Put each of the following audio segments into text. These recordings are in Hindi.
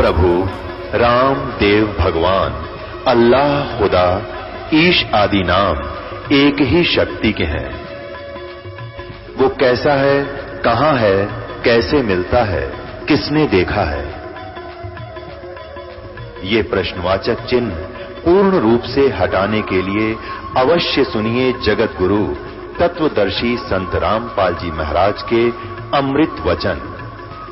प्रभु राम देव भगवान अल्लाह खुदा ईश आदि नाम एक ही शक्ति के हैं। वो कैसा है, कहां है, कैसे मिलता है, किसने देखा है? ये प्रश्नवाचक चिन्ह पूर्ण रूप से हटाने के लिए अवश्य सुनिए जगत गुरु तत्वदर्शी संत रामपाल जी महाराज के अमृत वचन,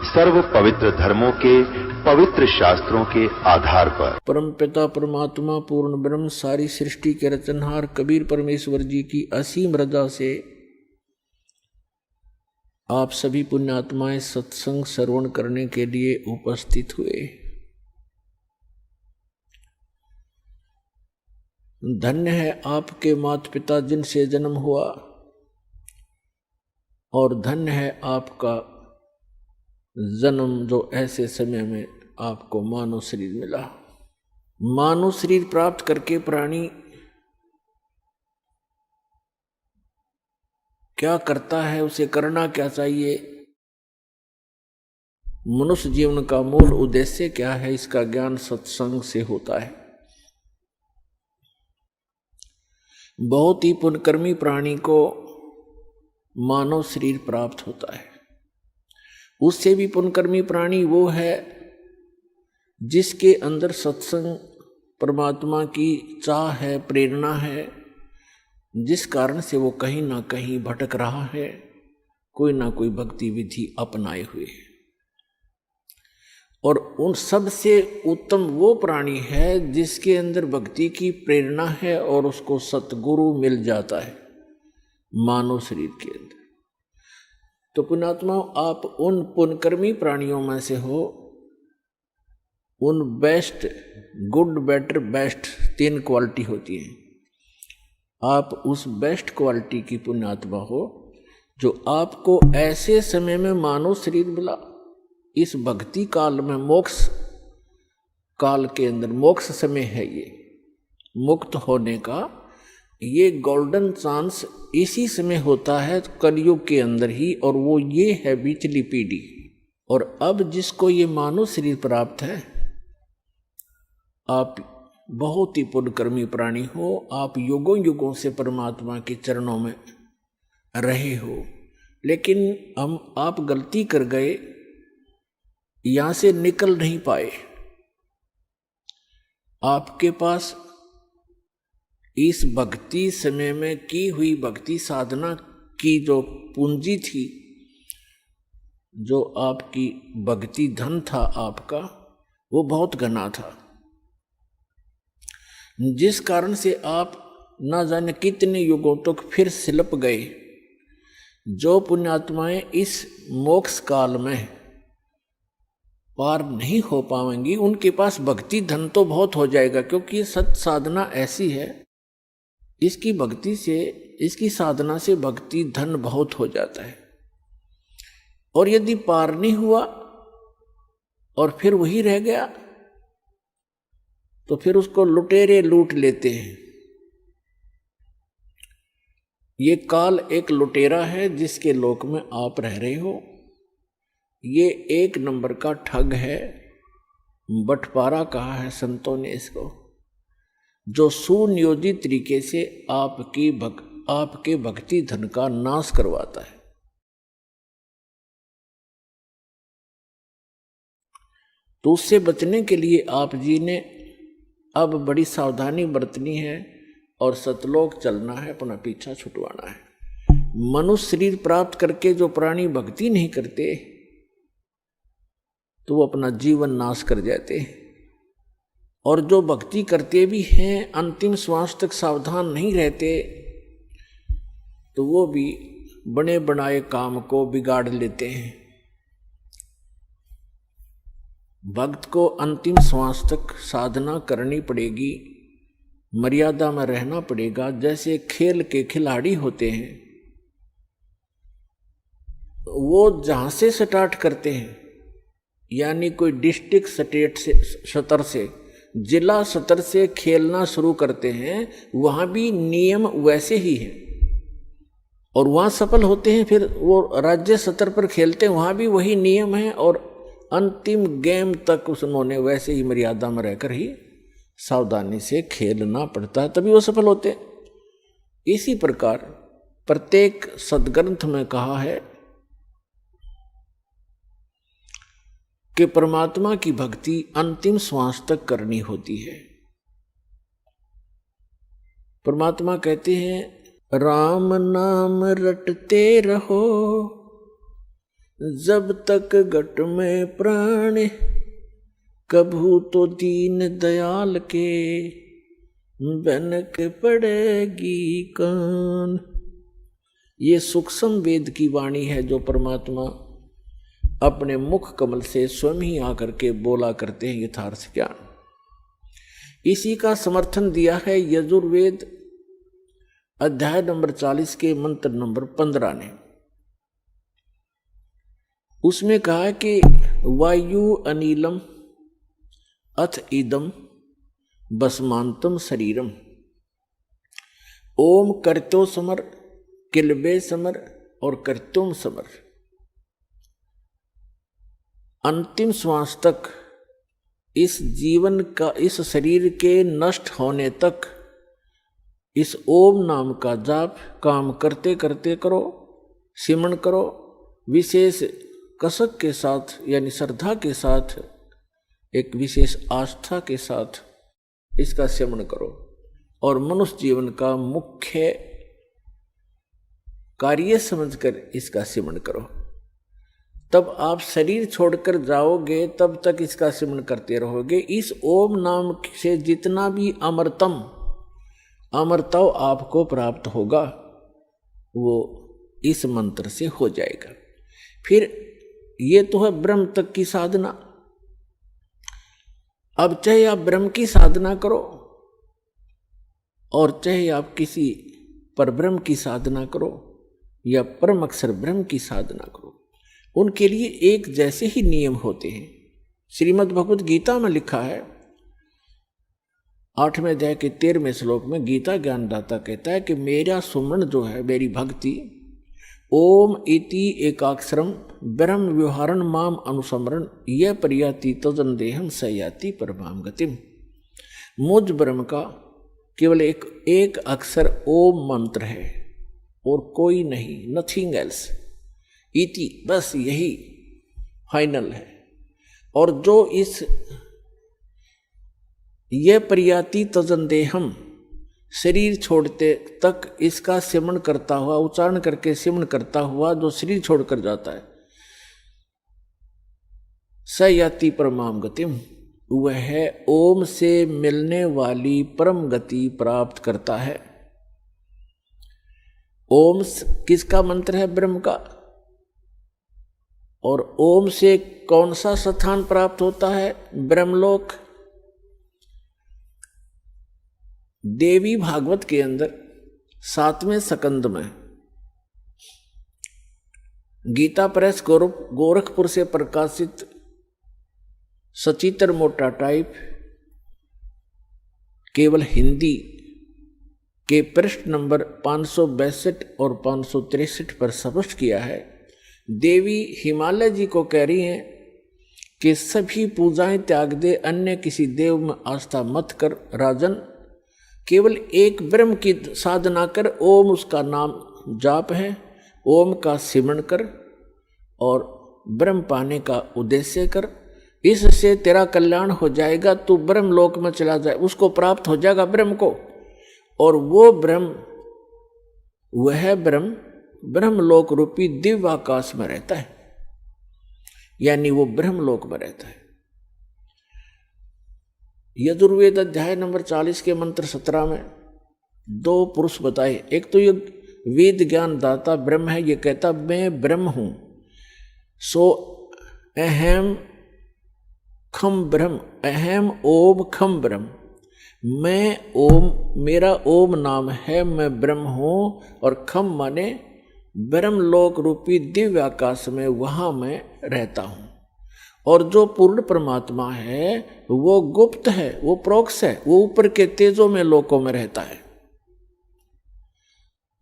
सर्व पवित्र धर्मों के पवित्र शास्त्रों के आधार पर। परमपिता परमात्मा पूर्ण ब्रह्म सारी सृष्टि के रचनहार कबीर परमेश्वर जी की असीम रजा से आप सभी पुण्यात्माएं सत्संग श्रवण करने के लिए उपस्थित हुए। धन्य है आपके माता पिता जिनसे जन्म हुआ, और धन्य है आपका जन्म जो ऐसे समय में आपको मानव शरीर मिला। मानव शरीर प्राप्त करके प्राणी क्या करता है, उसे करना क्या चाहिए, मनुष्य जीवन का मूल उद्देश्य क्या है, इसका ज्ञान सत्संग से होता है। बहुत ही पुण्यकर्मी प्राणी को मानव शरीर प्राप्त होता है। उससे भी पुण्यकर्मी प्राणी वो है जिसके अंदर सत्संग परमात्मा की चाह है, प्रेरणा है, जिस कारण से वो कहीं ना कहीं भटक रहा है, कोई ना कोई भक्ति विधि अपनाए हुए है। और उन सब से उत्तम वो प्राणी है जिसके अंदर भक्ति की प्रेरणा है और उसको सतगुरु मिल जाता है मानव शरीर के अंदर। तो पुण्यात्मा, आप उन पुण्यकर्मी प्राणियों में से हो। उन best, good, better, best 3 quality होती हैं। आप उस बेस्ट क्वालिटी की पुण्यात्मा हो जो आपको ऐसे समय में मानव शरीर मिला, इस भक्ति काल में, मोक्ष काल के अंदर, मोक्ष समय है ये, मुक्त होने का ये गोल्डन चांस इसी समय होता है कलयुग के अंदर ही, और वो ये है बीचली पीढ़ी। और अब जिसको ये मानव शरीर प्राप्त है, आप बहुत ही पुण्यकर्मी प्राणी हो, आप युगों युगों से परमात्मा के चरणों में रहे हो, लेकिन आप गलती कर गए, यहां से निकल नहीं पाए। आपके पास इस भक्ति समय में की हुई भक्ति साधना की जो पूंजी थी, जो आपकी भक्ति धन था आपका, वो बहुत घना था, जिस कारण से आप न जाने कितने युगों तक फिर सिलप गए। जो पुण्यात्माएं इस मोक्ष काल में पार नहीं हो पाएंगी, उनके पास भक्ति धन तो बहुत हो जाएगा, क्योंकि सत साधना ऐसी है, इसकी भक्ति से, इसकी साधना से भक्ति धन बहुत हो जाता है। और यदि पार नहीं हुआ और फिर वही रह गया, तो फिर उसको लुटेरे लूट लेते हैं। ये काल एक लुटेरा है जिसके लोक में आप रह रहे हो। ये 1 नंबर का ठग है, बटपारा कहा है संतों ने इसको, जो सुनियोजित तरीके से आपके भक्ति धन का नाश करवाता है। तो उससे बचने के लिए आप जी ने अब बड़ी सावधानी बरतनी है और सतलोक चलना है, अपना पीछा छुटवाना है। मनुष्य शरीर प्राप्त करके जो प्राणी भक्ति नहीं करते, तो वो अपना जीवन नाश कर जाते हैं। और जो भक्ति करते भी हैं, अंतिम श्वास तक सावधान नहीं रहते, तो वो भी बने बनाए काम को बिगाड़ लेते हैं। भक्त को अंतिम श्वास तक साधना करनी पड़ेगी, मर्यादा में रहना पड़ेगा। जैसे खेल के खिलाड़ी होते हैं, वो जहां से स्टार्ट करते हैं, यानी कोई डिस्ट्रिक्ट स्टेट से स्तर से, जिला स्तर से खेलना शुरू करते हैं, वहां भी नियम वैसे ही है, और वहां सफल होते हैं। फिर वो राज्य स्तर पर खेलते हैं, वहां भी वही नियम है, और अंतिम गेम तक उन्होंने वैसे ही मर्यादा में रहकर ही सावधानी से खेलना पड़ता है, तभी वो सफल होते हैं। इसी प्रकार प्रत्येक सदग्रंथ में कहा है कि परमात्मा की भक्ति अंतिम श्वास तक करनी होती है। परमात्मा कहते हैं राम नाम रटते रहो जब तक घट में प्राण, कभू तो दीन दयाल के बनक पड़ेगी कान। ये सूक्ष्म वेद की वाणी है जो परमात्मा अपने मुख कमल से स्वयं ही आकर के बोला करते हैं यथार्थ ज्ञान। इसी का समर्थन दिया है यजुर्वेद अध्याय नंबर 40 के मंत्र नंबर 15 ने। उसमें कहा है कि वायु अनिलम अथ इदम भस्मांतम शरीरम, ओम कर्तो समर किलबे समर और कर्तुम समर। अंतिम श्वास तक इस जीवन का, इस शरीर के नष्ट होने तक इस ओम नाम का जाप काम करते करते करो, सिमरण करो, विशेष कसक के साथ यानी श्रद्धा के साथ, एक विशेष आस्था के साथ इसका सिमरण करो और मनुष्य जीवन का मुख्य कार्य समझकर इसका सिमरण करो। तब आप शरीर छोड़कर जाओगे तब तक इसका सिमरण करते रहोगे। इस ओम नाम से जितना भी अमरत्व आपको प्राप्त होगा वो इस मंत्र से हो जाएगा। फिर ये तो है ब्रह्म तक की साधना। अब चाहे आप ब्रह्म की साधना करो और चाहे आप किसी परब्रह्म की साधना करो या परम अक्षर ब्रह्म की साधना करो, उनके लिए एक जैसे ही नियम होते हैं। श्रीमद् भगवद गीता में लिखा है 8वें अध्याय के 13वें श्लोक में गीता ज्ञानदाता कहता है कि मेरा सुमरण जो है, मेरी भक्ति, ओम इति एकाक्षरम ब्रह्म व्यवहारण माम अनुसमरण यह परियाति तजन देहम सयाति परमाम गतिम। मुझ ब्रह्म का केवल एक अक्षर ओम मंत्र है और कोई नहीं, नथिंग एल्स। इति बस यही फाइनल है। और जो इस यह परियाति तजन देहम शरीर छोड़ते तक इसका सिमरण करता हुआ, उच्चारण करके सिमरण करता हुआ जो शरीर छोड़कर जाता है, सयाति परमाम गतिम, वह है ओम से मिलने वाली परम गति प्राप्त करता है। ओम किसका मंत्र है? ब्रह्म का। और ओम से कौन सा स्थान प्राप्त होता है? ब्रह्मलोक। देवी भागवत के अंदर 7वें स्कंद में गीता प्रेस गोरखपुर से प्रकाशित सचित्र मोटा टाइप केवल हिंदी के पृष्ठ नंबर 562 और 563 पर स्पष्ट किया है। देवी हिमालय जी को कह रही हैं कि सभी पूजाएं त्याग दे, अन्य किसी देव में आस्था मत कर राजन, केवल एक ब्रह्म की साधना कर, ओम उसका नाम जाप है, ओम का सिमरण कर और ब्रह्म पाने का उद्देश्य कर, इससे तेरा कल्याण हो जाएगा, तू ब्रह्म लोक में चला जाए, उसको प्राप्त हो जाएगा ब्रह्म को। और वो ब्रह्म, वह ब्रह्म ब्रह्मलोक रूपी दिव्य आकाश में रहता है, यानी वो ब्रह्मलोक में रहता है। यजुर्वेद अध्याय नंबर 40 के मंत्र 17 में 2 पुरुष बताए। एक तो ये वेद ज्ञान दाता ब्रह्म है, ये कहता मैं ब्रह्म हूं, सो अहम खम ब्रह्म, अहम ओम खम ब्रह्म, मैं ओम, मेरा ओम नाम है, मैं ब्रह्म हूं। और खम माने ब्रह्मलोक रूपी दिव्य आकाश में, वहां मैं रहता हूं। और जो पूर्ण परमात्मा है वो गुप्त है, वो प्रोक्ष है, वो ऊपर के तेजों में लोकों में रहता है।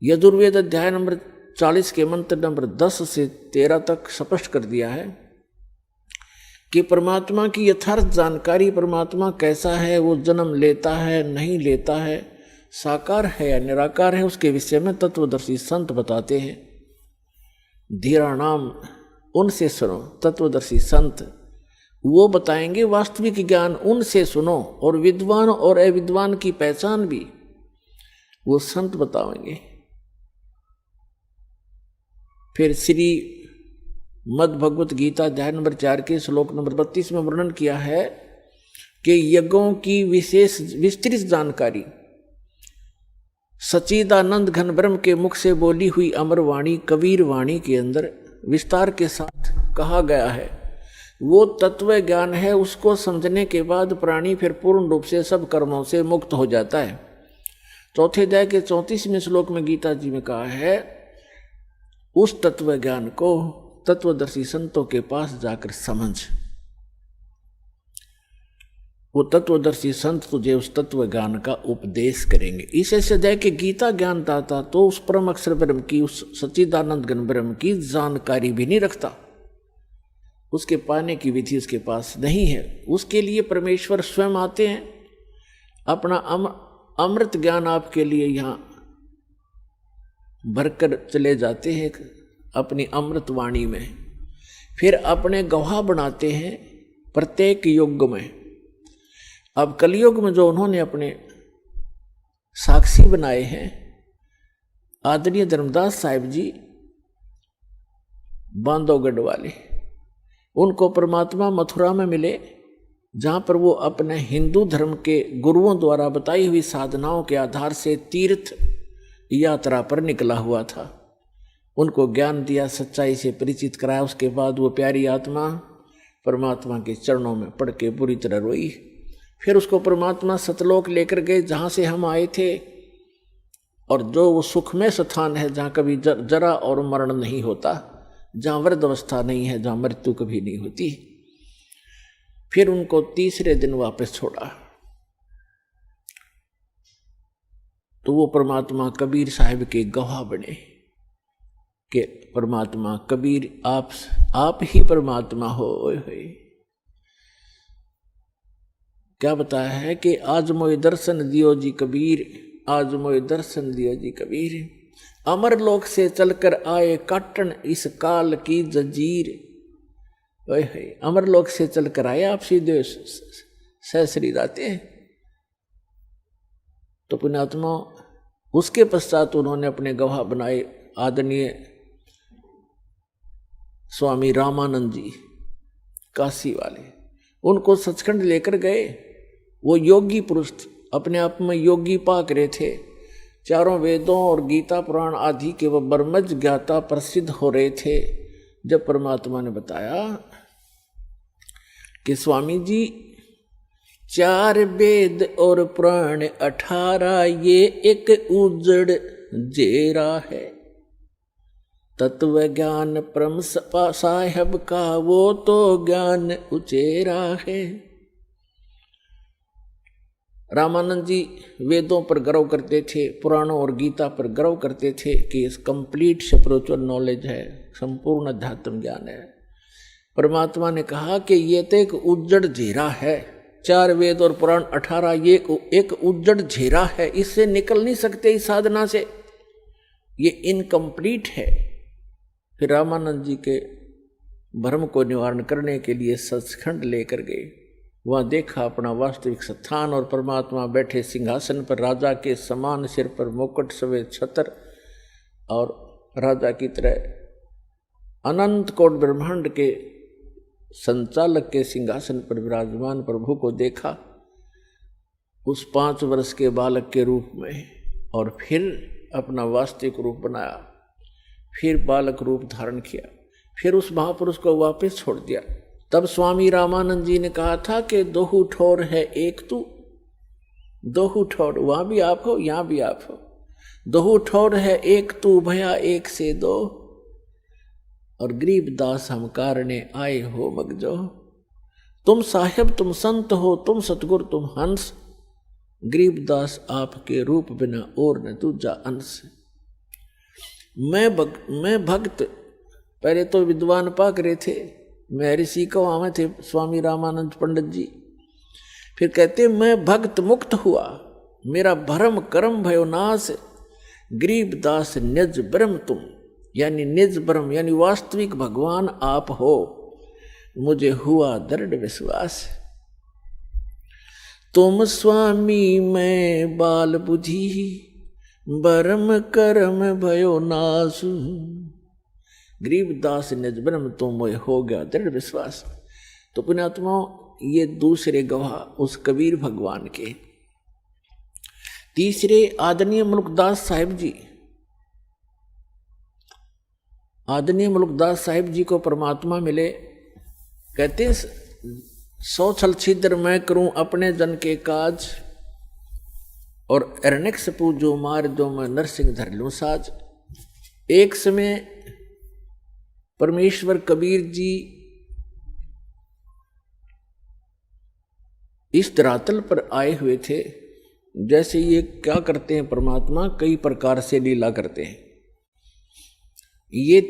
यजुर्वेद अध्याय नंबर 40 के मंत्र नंबर 10 से 13 तक स्पष्ट कर दिया है कि परमात्मा की यथार्थ जानकारी, परमात्मा कैसा है, वो जन्म लेता है नहीं लेता है, साकार है या निराकार है, उसके विषय में तत्वदर्शी संत बताते हैं। धीरा नाम उनसे सुनो, तत्वदर्शी संत वो बताएंगे वास्तविक ज्ञान, उनसे सुनो। और विद्वान और अविद्वान की पहचान भी वो संत बताएंगे। फिर श्री मद् भगवत गीता अध्याय नंबर 4 के श्लोक नंबर 32 में वर्णन किया है कि यज्ञों की विशेष विस्तृत जानकारी सच्चिदानंद घन ब्रह्म के मुख से बोली हुई अमर वाणी कबीर वाणी के अंदर विस्तार के साथ कहा गया है। वो तत्व ज्ञान है, उसको समझने के बाद प्राणी फिर पूर्ण रूप से सब कर्मों से मुक्त हो जाता है। चौथे अध्याय के 34वें श्लोक में गीता जी में कहा है, उस तत्व ज्ञान को तत्वदर्शी संतों के पास जाकर समझ। वो तत्वदर्शी संत तुझे उस तत्व ज्ञान का उपदेश करेंगे। इस अध्याय के गीता ज्ञान दाता तो उस परम अक्षर ब्रह्म की, उस सच्चिदानंद घन ब्रह्म की जानकारी भी नहीं रखता, उसके पाने की विधि उसके पास नहीं है। उसके लिए परमेश्वर स्वयं आते हैं, अपना अमृत ज्ञान आपके लिए यहाँ भरकर चले जाते हैं अपनी अमृत वाणी में, फिर अपने गवाह बनाते हैं प्रत्येक युग में। अब कलयुग में जो उन्होंने अपने साक्षी बनाए हैं, आदरणीय धर्मदास साहिब जी बांधवगढ़ वाले, उनको परमात्मा मथुरा में मिले, जहाँ पर वो अपने हिंदू धर्म के गुरुओं द्वारा बताई हुई साधनाओं के आधार से तीर्थ यात्रा पर निकला हुआ था। उनको ज्ञान दिया, सच्चाई से परिचित कराया। उसके बाद वो प्यारी आत्मा परमात्मा के चरणों में पड़ के बुरी तरह रोई। फिर उसको परमात्मा सतलोक लेकर गए, जहाँ से हम आए थे, और जो वो सुखमय स्थान है जहाँ कभी जरा और मरण नहीं होता, जहाँ वृद्ध अवस्था नहीं है, जहाँ मृत्यु कभी नहीं होती। फिर उनको तीसरे दिन वापस छोड़ा तो वो परमात्मा कबीर साहिब के गवाह बने कि परमात्मा कबीर आप ही परमात्मा हो। क्या बताया है कि आज मोए दर्शन दियो जी कबीर, आज मोए दर्शन दियो जी कबीर, अमर लोक से चलकर आए काटन इस काल की जंजीर। अमर लोक से चलकर आए आप सीधे सहसरी जाते हैं। तो पुण्यात्मा उसके पश्चात उन्होंने अपने गवाह बनाए आदरणीय स्वामी रामानंद जी काशी वाले, उनको सचखंड लेकर गए। वो योगी पुरुष अपने आप में योगी पाक रहे थे, चारों वेदों और गीता पुराण आदि के वह ब्रह्मज्ञ ज्ञाता प्रसिद्ध हो रहे थे। जब परमात्मा ने बताया कि स्वामी जी 4 वेद और पुराण 18 ये एक उजड़ जेरा है, तत्व ज्ञान परम साहेब का वो तो ज्ञान उचेरा है। रामानंद जी वेदों पर गर्व करते थे, पुराणों और गीता पर गर्व करते थे कि इस कंप्लीट स्पिरिचुअल नॉलेज है, संपूर्ण अध्यात्म ज्ञान है। परमात्मा ने कहा कि ये तो एक उज्जड़ झेरा है, 4 वेद और पुराण 18 ये एक उज्जड़ झेरा है, इससे निकल नहीं सकते इस साधना से, ये इनकम्प्लीट है। फिर रामानंद जी के भ्रम को निवारण करने के लिए सचखंड लेकर गए। वहाँ देखा अपना वास्तविक स्थान और परमात्मा बैठे सिंहासन पर, राजा के समान, सिर पर मुकुट, सफेद छत्र, और राजा की तरह अनंत कोट ब्रह्मांड के संचालक के सिंहासन पर विराजमान प्रभु को देखा उस 5 वर्ष के बालक के रूप में, और फिर अपना वास्तविक रूप बनाया, फिर बालक रूप धारण किया, फिर उस महापुरुष को वापस छोड़ दिया। तब स्वामी रामानंद जी ने कहा था कि 2 ठोर है एक तू, 2 ठोर, वहां भी आप हो यहां भी आप हो, 2 ठोर है एक तू भया एक से 2, और गरीब दास हम कारणे आए हो मगजो। तुम साहेब तुम संत हो, तुम सतगुरु तुम हंस, गरीब दास आपके रूप बिना और न दूजा अंश। मैं भक्त, पहले तो विद्वान पाक रहे थे, महर्षि को आवे थे स्वामी रामानंद पंडित जी। फिर कहते मैं भक्त मुक्त हुआ, मेरा भरम कर्म भयो नाश, गरीबदास निज ब्रह्म तुम, यानी निज ब्रह्म यानी वास्तविक भगवान आप हो, मुझे हुआ दृढ़ विश्वास। तुम स्वामी मैं बाल बुद्धि, भरम कर्म भयो नाश, गरीबदास निज ब्रह्म तुम मोय हो गया दृढ़ विश्वास। तो पुण्यात्माओं, ये दूसरे गवाह उस कबीर भगवान के। तीसरे आदरणीय मुल्कदास साहिब जी। आदरणीय मुल्कदास साहिब जी को परमात्मा मिले। कहते 100 छल छिद्र मैं करूं अपने जन के काज, और हिरण्यकशिपु जो मार दो मैं नरसिंह धर लूं साज। एक समय परमेश्वर कबीर जी इस धरातल पर आए हुए थे। जैसे ये क्या करते हैं परमात्मा, कई प्रकार से लीला करते हैं। ये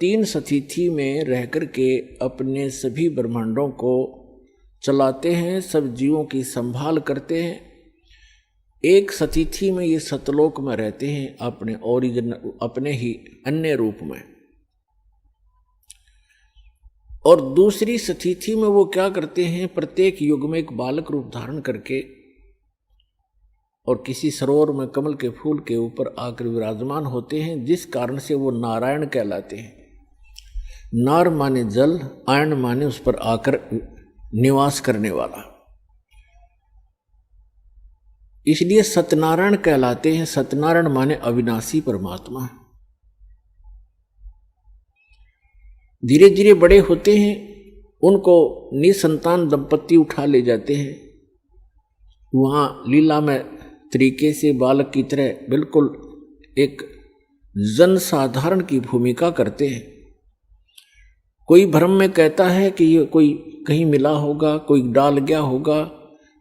तीन सतिथि में रह करके अपने सभी ब्रह्मांडों को चलाते हैं, सब जीवों की संभाल करते हैं। एक सतिथि में ये सतलोक में रहते हैं अपने ओरिजिन, अपने ही अन्य रूप में। और दूसरी सतिथि में वो क्या करते हैं, प्रत्येक युग में एक बालक रूप धारण करके और किसी सरोवर में कमल के फूल के ऊपर आकर विराजमान होते हैं, जिस कारण से वो नारायण कहलाते हैं। नार माने जल, आयन माने उस पर आकर निवास करने वाला, इसलिए सत्यनारायण कहलाते हैं। सत्यनारायण माने अविनाशी परमात्मा। धीरे धीरे बड़े होते हैं, उनको निसंतान दंपत्ति उठा ले जाते हैं। वहाँ लीला में तरीके से बालक की तरह बिल्कुल एक जनसाधारण की भूमिका करते हैं। कोई भ्रम में कहता है कि ये कोई कहीं मिला होगा, कोई डाल गया होगा।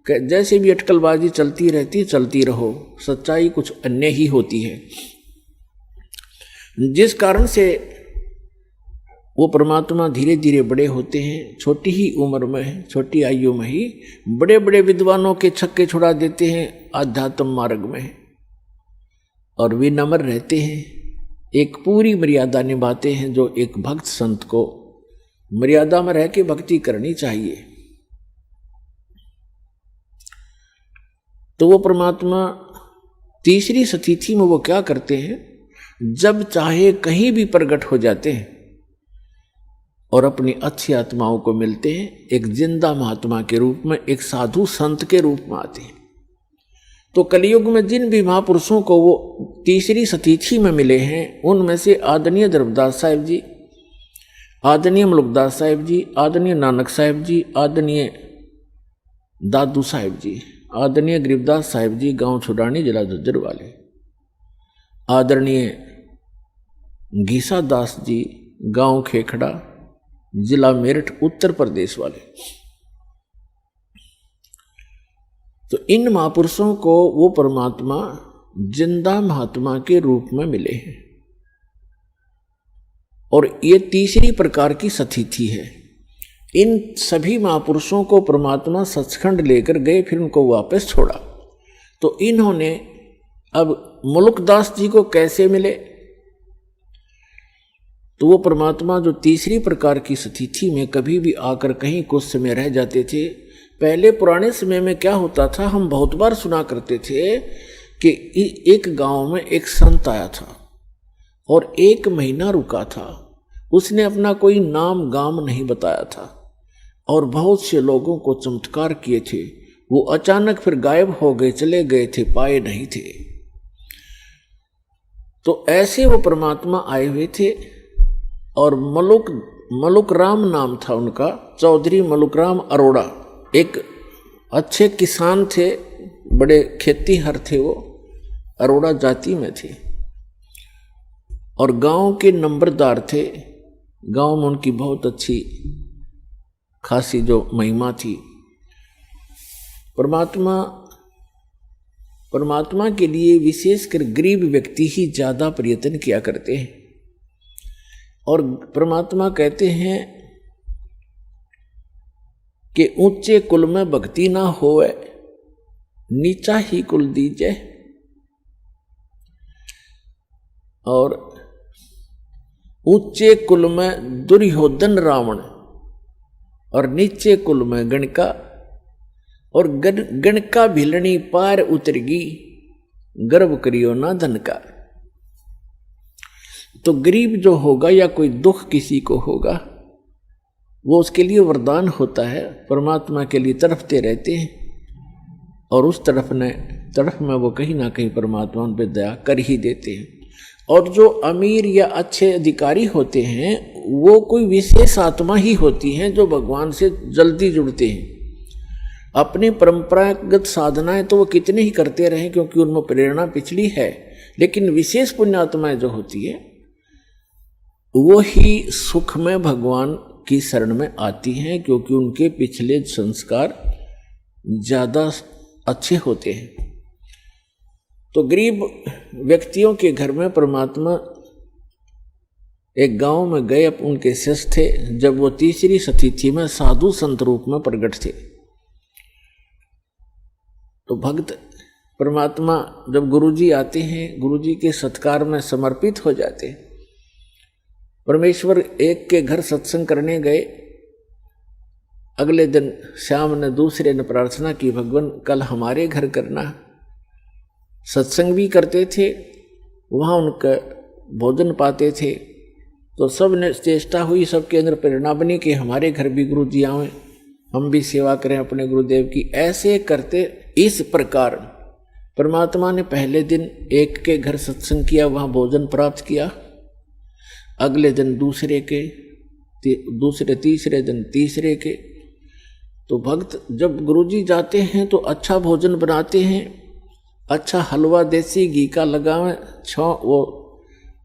जैसे भी अटकलबाजी चलती रहती, चलती रहो, सच्चाई कुछ अन्य ही होती है। जिस कारण से वो परमात्मा धीरे धीरे बड़े होते हैं। छोटी ही उम्र में, छोटी आयु में ही बड़े बड़े विद्वानों के छक्के छुड़ा देते हैं आध्यात्म मार्ग में, और विनम्र रहते हैं, एक पूरी मर्यादा निभाते हैं जो एक भक्त संत को मर्यादा में रह के भक्ति करनी चाहिए। तो वो परमात्मा तीसरी सतिथि में वो क्या करते हैं, जब चाहे कहीं भी प्रकट हो जाते हैं और अपनी अच्छी आत्माओं को मिलते हैं। एक जिंदा महात्मा के रूप में, एक साधु संत के रूप में आते हैं। तो कलयुग में जिन भी महापुरुषों को वो तीसरी सतिथि में मिले हैं, उनमें से आदरणीय धर्मदास साहिब जी, आदरणीय मुल्कदास साहिब जी, आदरणीय नानक साहिब जी, आदरणीय दादू साहिब जी, आदरणीय गरीबदास साहिब जी, गांव छुडानी, जिला झज्जर वाले, आदरणीय घीसा दास जी, गांव खेखड़ा, जिला मेरठ, उत्तर प्रदेश वाले। तो इन महापुरुषों को वो परमात्मा जिंदा महात्मा के रूप में मिले हैं। और ये तीसरी प्रकार की सतिथि है। इन सभी महापुरुषों को परमात्मा सचखंड लेकर गए, फिर उनको वापस छोड़ा। तो इन्होंने अब मुल्कदास जी को कैसे मिले, तो वो परमात्मा जो तीसरी प्रकार की सतिथि में कभी भी आकर कहीं कुछ समय रह जाते थे। पहले पुराने समय में क्या होता था, हम बहुत बार सुना करते थे कि एक गांव में एक संत आया था और 1 महीना रुका था। उसने अपना कोई नाम गाम नहीं बताया था और बहुत से लोगों को चमत्कार किए थे। वो अचानक फिर गायब हो गए, चले गए थे, पाए नहीं थे। तो ऐसे वो परमात्मा आए हुए थे। और मलुक राम नाम था उनका, चौधरी मलुक राम अरोड़ा। एक अच्छे किसान थे, बड़े खेतीहर थे, वो अरोड़ा जाति में थे और गांव के नंबरदार थे। गांव में उनकी बहुत अच्छी खासी जो महिमा थी। परमात्मा के लिए विशेषकर गरीब व्यक्ति ही ज्यादा प्रयत्न किया करते हैं। और परमात्मा कहते हैं कि ऊंचे कुल में भक्ति ना होवे, नीचा ही कुल दीजे। और ऊंचे कुल में दुर्योधन रावण और नीचे कुल में गणका, और गणका भिलनी पार उतरगी, गर्व करियो ना धन का। तो गरीब जो होगा या कोई दुख किसी को होगा, वो उसके लिए वरदान होता है, परमात्मा के लिए तड़पते रहते हैं, और उस तड़प में वो कहीं ना कहीं परमात्मा उन पर दया कर ही देते हैं। और जो अमीर या अच्छे अधिकारी होते हैं, वो कोई विशेष आत्मा ही होती हैं जो भगवान से जल्दी जुड़ते हैं। अपनी परंपरागत साधनाएं तो वो कितने ही करते रहे, क्योंकि उनमें प्रेरणा पिछली है, लेकिन विशेष पुण्यात्माएं जो होती है वो ही सुख में भगवान की शरण में आती हैं, क्योंकि उनके पिछले संस्कार ज्यादा अच्छे होते हैं। तो गरीब व्यक्तियों के घर में परमात्मा एक गांव में गए, उनके शिष्य थे। जब वो तीसरी तिथि में साधु संत रूप में प्रकट थे, तो भक्त परमात्मा जब गुरुजी आते हैं, गुरुजी के सत्कार में समर्पित हो जाते हैं। परमेश्वर एक के घर सत्संग करने गए, अगले दिन श्याम ने दूसरे ने प्रार्थना की, भगवान कल हमारे घर करना। सत्संग भी करते थे, वहाँ उनका भोजन पाते थे। तो सब ने चेष्टा हुई, सबके अंदर प्रेरणा बनी कि हमारे घर भी गुरु जी आए, हम भी सेवा करें अपने गुरुदेव की। ऐसे करते इस प्रकार परमात्मा ने पहले दिन एक के घर सत्संग किया, वहाँ भोजन प्राप्त किया। अगले दिन दूसरे के, दूसरे तीसरे दिन तीसरे के। तो भक्त जब गुरुजी जाते हैं तो अच्छा भोजन बनाते हैं, अच्छा हलवा देसी घी का लगावें, वो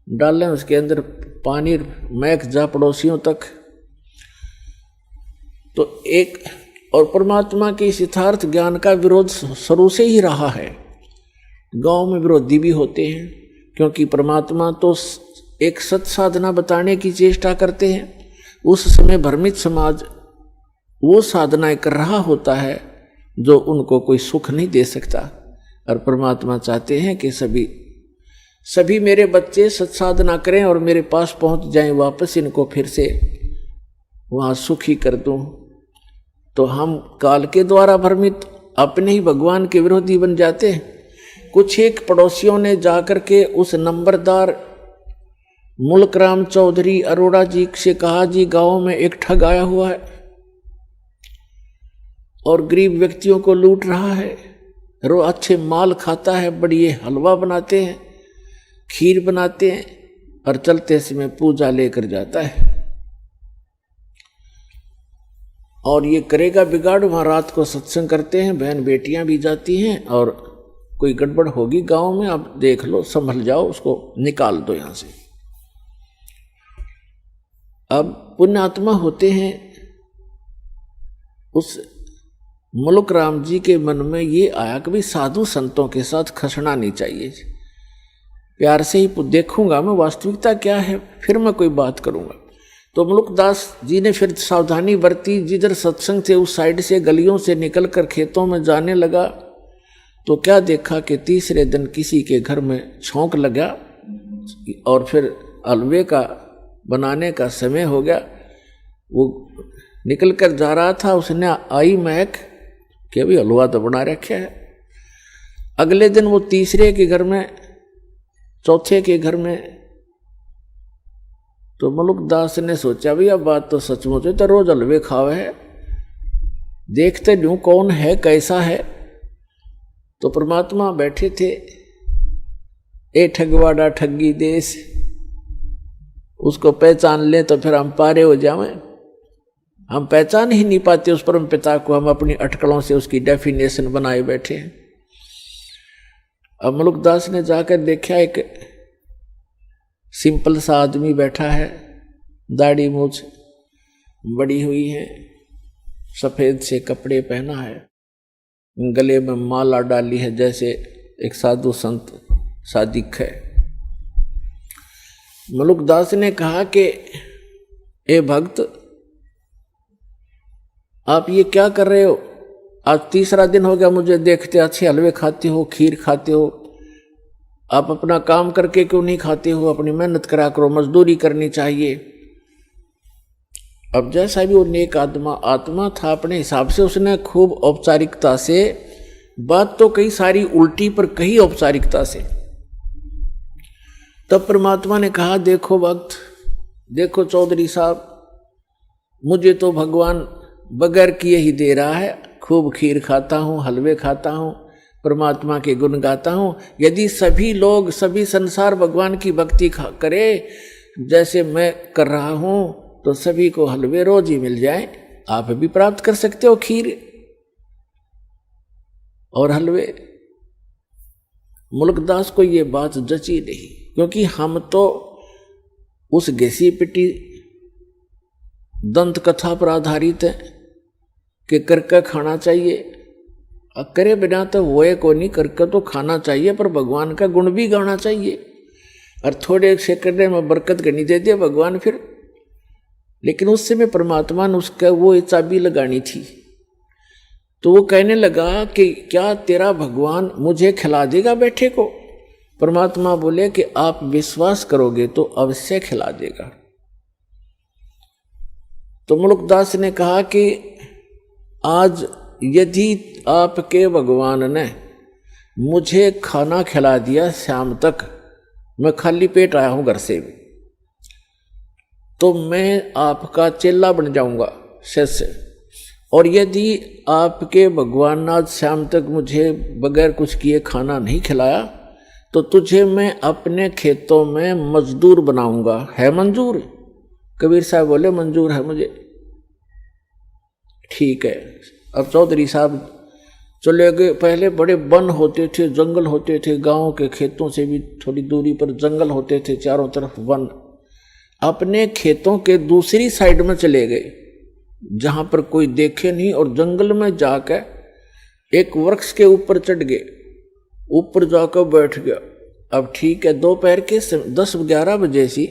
डालें, उसके अंदर पानी महक जा पड़ोसियों तक। तो एक और परमात्मा के इस यथार्थ ज्ञान का विरोध शुरू से ही रहा है। गांव में विरोधी भी होते हैं, क्योंकि परमात्मा तो एक सत साधना बताने की चेष्टा करते हैं। उस समय भ्रमित समाज वो साधनाएं कर रहा होता है जो उनको कोई सुख नहीं दे सकता, और परमात्मा चाहते हैं कि सभी मेरे बच्चे सत्साधना करें और मेरे पास पहुंच जाएं, वापस इनको फिर से वहाँ सुखी कर दूं। तो हम काल के द्वारा भ्रमित अपने ही भगवान के विरोधी बन जाते हैं। कुछ एक पड़ोसियों ने जाकर के उस नंबरदार मुल्कराम चौधरी अरोड़ा जी से कहा, जी गांव में एक ठग आया हुआ है और गरीब व्यक्तियों को लूट रहा है, रो अच्छे माल खाता है, बढ़िया हलवा बनाते हैं, खीर बनाते हैं, और चलते समय पूजा लेकर जाता है, और ये करेगा बिगाड़। वहाँ रात को सत्संग करते हैं, बहन बेटियां भी जाती हैं, और कोई गड़बड़ होगी गांव में, आप देख लो, संभल जाओ, उसको निकाल दो यहाँ से। अब पुण्यात्मा होते हैं, उस मुल्क राम जी के मन में ये आया कि भाई साधु संतों के साथ खसना नहीं चाहिए, प्यार से ही देखूंगा मैं वास्तविकता क्या है, फिर मैं कोई बात करूंगा। तो मुल्कदास जी ने फिर सावधानी बरती, जिधर सत्संग थे उस साइड से गलियों से निकलकर खेतों में जाने लगा। तो क्या देखा कि तीसरे दिन किसी के घर में छौंक लगा, और फिर हलवे का बनाने का समय हो गया। वो निकल कर जा रहा था, उसने आई महक कि भी हलवा तो बना रखा है। अगले दिन वो तीसरे के घर में, चौथे के घर में, तो मुल्कदास ने सोचा भी अब बात तो सचमुच है, तो रोज हलवे खावे है, देखते न्यू कौन है कैसा है। तो परमात्मा बैठे थे, ए ठगवाड़ा ठगी देश, उसको पहचान ले तो फिर हम पारे हो जाएं। हम पहचान ही नहीं पाते उस परम पिता को, हम अपनी अटकलों से उसकी डेफिनेशन बनाए बैठे हैं। अब मुल्कदास ने जाकर देखा, एक सिंपल सा आदमी बैठा है, दाढ़ी मूछ बड़ी हुई है, सफेद से कपड़े पहना है, गले में माला डाली है, जैसे एक साधु संत सा दिख है। मुल्कदास ने कहा कि ए भक्त, आप ये क्या कर रहे हो? आज तीसरा दिन हो गया मुझे देखते, अच्छे हलवे खाते हो, खीर खाते हो, आप अपना काम करके क्यों नहीं खाते हो? अपनी मेहनत करा करो, मजदूरी करनी चाहिए। अब जैसा भी वो नेक आत्मा था, अपने हिसाब से उसने खूब औपचारिकता से बात तो कई सारी उल्टी पर कही औपचारिकता से। तब परमात्मा ने कहा, देखो भक्त, देखो चौधरी साहब, मुझे तो भगवान बगैर किए ही दे रहा है। खूब खीर खाता हूँ, हलवे खाता हूँ, परमात्मा के गुण गाता हूँ। यदि सभी लोग, सभी संसार भगवान की भक्ति करे जैसे मैं कर रहा हूँ, तो सभी को हलवे रोज ही मिल जाए। आप भी प्राप्त कर सकते हो खीर और हलवे। मुल्कदास को ये बात जची नहीं, क्योंकि हम तो उस घिसी पिटी दंत कथा पर आधारित है कि करके खाना चाहिए, करे बिना तो वो को नहीं, करके तो खाना चाहिए, पर भगवान का गुण भी गाना चाहिए। और थोड़े से करने में बरकत करनी दे दिया भगवान फिर। लेकिन उस समय परमात्मा ने उसका वो चाबी लगानी थी, तो वो कहने लगा कि क्या तेरा भगवान मुझे खिला देगा बैठे को? परमात्मा बोले कि आप विश्वास करोगे तो अवश्य खिला देगा। तो मुल्कदास ने कहा कि आज यदि आपके भगवान ने मुझे खाना खिला दिया शाम तक, मैं खाली पेट आया हूं घर से भी, तो मैं आपका चेला बन जाऊंगा, शिष्य। और यदि आपके भगवान ने आज शाम तक मुझे बगैर कुछ किए खाना नहीं खिलाया, तो तुझे मैं अपने खेतों में मजदूर बनाऊंगा। है मंजूर? कबीर साहब बोले मंजूर है मुझे। ठीक है। अब चौधरी साहब चले गए। पहले बड़े वन होते थे, जंगल होते थे, गांव के खेतों से भी थोड़ी दूरी पर जंगल होते थे, चारों तरफ वन। अपने खेतों के दूसरी साइड में चले गए जहां पर कोई देखे नहीं, और जंगल में जाकर एक वृक्ष के ऊपर चढ़ गए, ऊपर जाकर बैठ गया। अब ठीक है, दोपहर के 10-11 बजे सी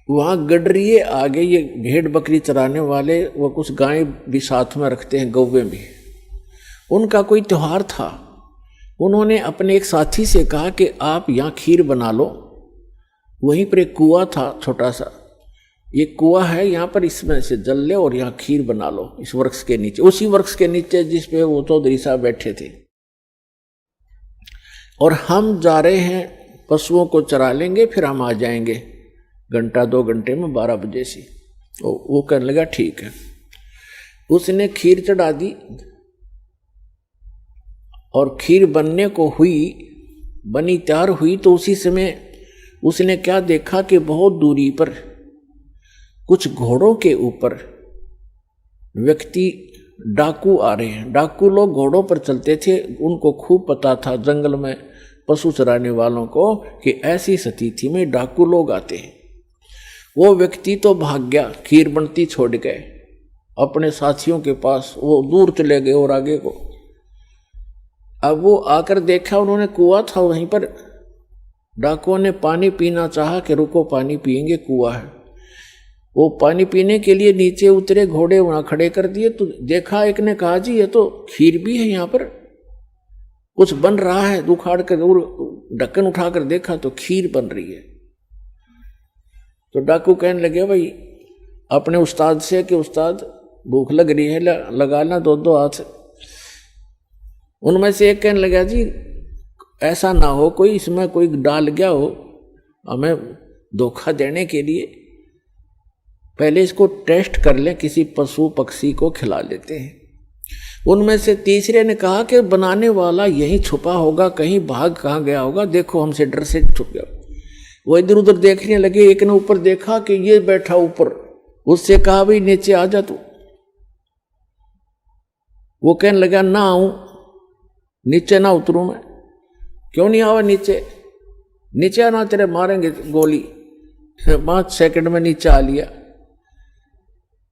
वहां गडरिए आगे, ये भेड़ बकरी चराने वाले, वो कुछ गाय भी साथ में रखते हैं, गौवे भी, उनका कोई त्योहार था। उन्होंने अपने एक साथी से कहा कि आप यहाँ खीर बना लो। वहीं पर एक कुआं था छोटा सा, ये कुआं है यहाँ पर, इसमें से जल ले और यहाँ खीर बना लो इस वृक्ष के नीचे, उसी वृक्ष के नीचे जिस पे वो चौधरी साहब बैठे थे। और हम जा रहे हैं, पशुओं को चरा लेंगे, फिर हम आ जाएंगे 1-2 घंटे में, 12 बजे से। वो कहने लगा ठीक है। उसने खीर चढ़ा दी और खीर बनने को हुई, बनी तैयार हुई, तो उसी समय उसने क्या देखा कि बहुत दूरी पर कुछ घोड़ों के ऊपर व्यक्ति डाकू आ रहे हैं। डाकू लोग घोड़ों पर चलते थे, उनको खूब पता था जंगल में पशु चराने वालों को कि ऐसी स्थिति में डाकू लोग आते हैं। वो व्यक्ति तो भाग गया, खीर बनती छोड़ गए अपने साथियों के पास, वो दूर चले गए और आगे को। अब वो आकर देखा, उन्होंने कुआं था वहीं पर, डाकुओं ने पानी पीना चाहा कि रुको पानी पिएंगे, कुआं है। वो पानी पीने के लिए नीचे उतरे, घोड़े वहां खड़े कर दिए, तो देखा एक ने कहा जी ये तो खीर भी है, यहाँ पर कुछ बन रहा है। उखाड़ कर ढक्कन उठाकर देखा तो खीर बन रही है। तो डाकू कहने लगे भाई अपने उस्ताद से कि उस्ताद भूख लग रही है, लगाना 2-2 हाथ। उनमें से एक कहने लगा जी ऐसा ना हो कोई इसमें कोई डाल गया हो हमें धोखा देने के लिए, पहले इसको टेस्ट कर ले, किसी पशु पक्षी को खिला लेते हैं। उनमें से तीसरे ने कहा कि बनाने वाला यहीं छुपा होगा, कहीं भाग कहाँ गया होगा, देखो हमसे डर से छुप गया। वो इधर उधर देखने लगे, एक ने ऊपर देखा कि ये बैठा ऊपर, उससे कहा भाई नीचे आ जा तू। वो कहने लगा ना आऊं, नीचे ना उतरूं मैं। क्यों नहीं आवा नीचे? नीचे आना तेरे मारेंगे गोली। 5 सेकंड में नीचे आ लिया।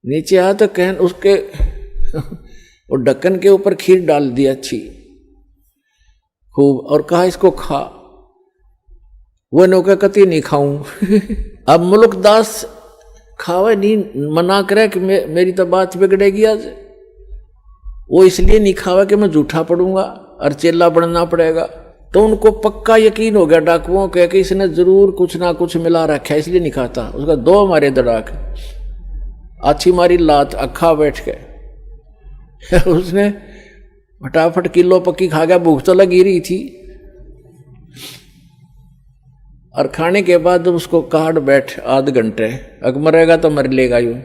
नीचे आ तो कहन उसके और ढक्कन के ऊपर खीर डाल दी अच्छी खूब, और कहा इसको खा। वो नौका कति नहीं खाऊं। अब मुल्कदास खावे नहीं, मना करे कि मेरी तो बात बिगड़ेगी आज, वो इसलिए नहीं खावा कि मैं झूठा पड़ूंगा और चेला बनना पड़ेगा। तो उनको पक्का यकीन हो गया डाकुओं के कि इसने जरूर कुछ ना कुछ मिला रखा है, इसलिए नहीं खाता। उसका 2 मारे दड़ाक, अच्छी मारी लात, अखा बैठ के उसने फटाफट किलो पक्की खा गया। भूख तो लगी रही थी, और खाने के बाद उसको काट बैठ आध घंटे, अगर मरेगा तो मर लेगा यूं।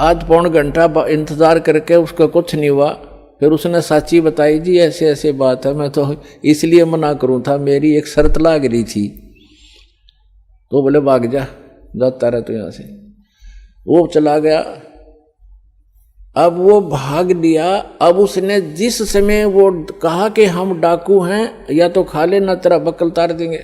आध पौन घंटा इंतजार करके उसका कुछ नहीं हुआ। फिर उसने साची बताई, जी ऐसे ऐसे बात है, मैं तो इसलिए मना करूं था, मेरी एक शर्त लाग रही थी। तो बोले भाग जा, जाता रहे तो यहां से। वो चला गया। अब वो भाग लिया। अब उसने जिस समय वो कहा कि हम डाकू हैं, या तो खा लेना तेरा बकल तार देंगे,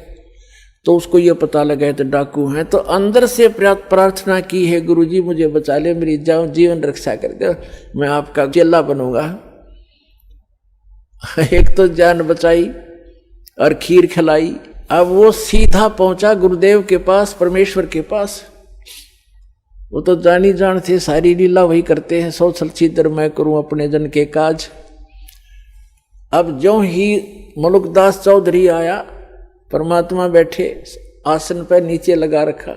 तो उसको ये पता लगा तो डाकू हैं, तो अंदर से प्रार्थना की है, गुरुजी मुझे बचा ले, मेरी जीवन रक्षा कर दो, मैं आपका चेला बनूंगा। एक तो जान बचाई और खीर खिलाई। अब वो सीधा पहुंचा गुरुदेव के पास, परमेश्वर के पास। वो तो जानी जान थे, सारी लीला वही करते हैं, 100 सलछीदर मैं करूं अपने जन के काज। अब जो ही मलुकदास चौधरी आया, परमात्मा बैठे आसन पर नीचे लगा रखा।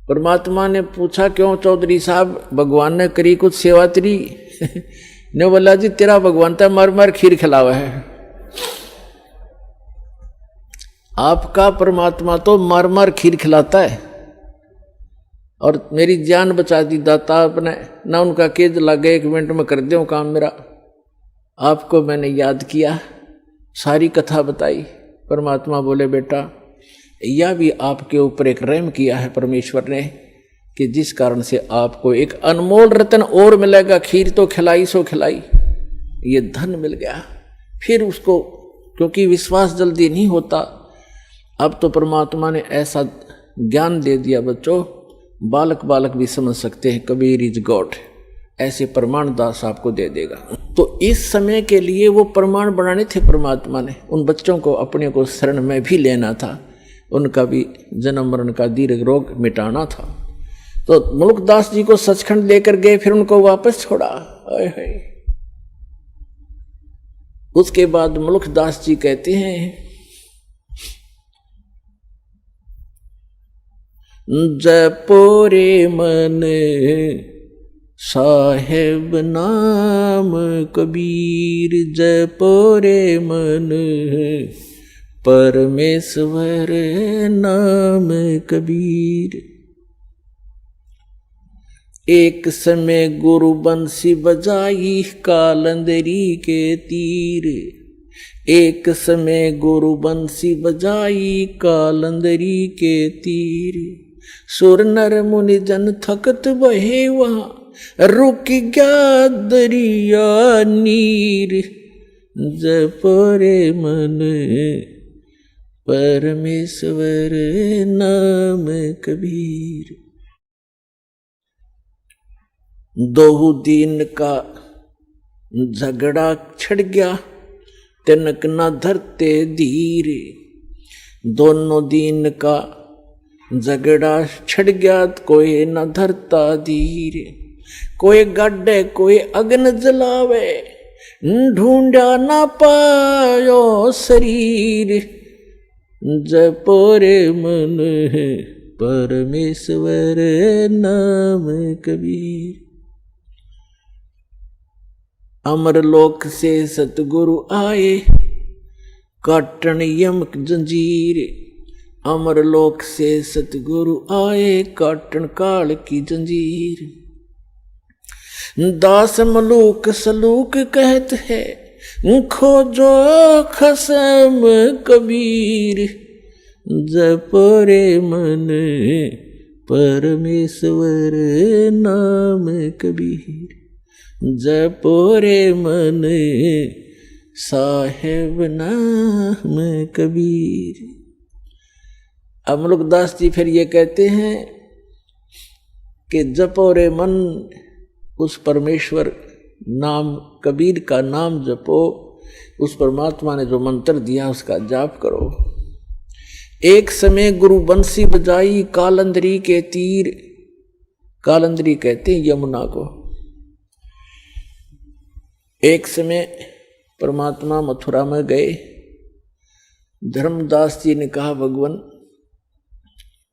परमात्मा ने पूछा, क्यों चौधरी साहब, भगवान ने करी कुछ सेवा तेरी? ने बोला, जी तेरा भगवान तो मर मर खीर खिलावा है। आपका परमात्मा तो मर मर खीर खिलाता है, और मेरी जान बचा दी दाता आपने ना। उनका केज लगे 1 मिनट में कर दो काम मेरा। आपको मैंने याद किया, सारी कथा बताई। परमात्मा बोले, बेटा यह भी आपके ऊपर एक रहम किया है परमेश्वर ने, कि जिस कारण से आपको एक अनमोल रतन और मिलेगा। खीर तो खिलाई सो खिलाई, ये धन मिल गया। फिर उसको, क्योंकि विश्वास जल्दी नहीं होता, अब तो परमात्मा ने ऐसा ज्ञान दे दिया बच्चों, बालक बालक भी समझ सकते हैं, कबीर इज गॉड, ऐसे प्रमाण दास आपको दे देगा। तो इस समय के लिए वो प्रमाण बनाने थे परमात्मा ने। उन बच्चों को अपने को शरण में भी लेना था, उनका भी जन्म मरण का दीर्घ रोग मिटाना था। तो मुल्कदास जी को सचखंड लेकर गए, फिर उनको वापस छोड़ा। उसके बाद मुल्कदास जी कहते हैं, जपो रे मन साहेब नाम कबीर, जपो रे मन परमेश्वर नाम कबीर। एक समय गुरु बंसी बजाई कालंदरी के तीर, एक समय गुरु बंसी बजाई कालंदरी के तीर। सुर नर मुनि जन थकत बहे वहां, रुक गया दरिया नीर। जपो रे मन परमेश्वर नाम कबीर। 2 दिन का झगड़ा छिड़ गया, तिनक न धरते धीर। दोनों दिन का झगड़ा छिड़ गया, कोई न धरता धीर। कोई गड्ढे कोई अग्न जलावे, ढूंढा न पायो शरीर। जपो रे मन परमेश्वर नाम कबीर। अमरलोक से सतगुरु आए, काटन यमक जंजीर। अमरलोक से सतगुरु आए, काटन काल की जंजीर। दास मलूक सलूक कहत है, खोजो खसम कबीर। जपो रे मन परमेश्वर नाम कबीर। जपो रे मन साहेब नाम कबीर। अब मुल्कदास जी फिर ये कहते हैं कि जपो रे मन, उस परमेश्वर नाम कबीर का नाम जपो, उस परमात्मा ने जो मंत्र दिया उसका जाप करो। एक समय गुरु बंसी बजाई कालंदरी के तीर, कालंदरी कहते हैं यमुना को। एक समय परमात्मा मथुरा में गए, धर्मदास जी ने कहा भगवान,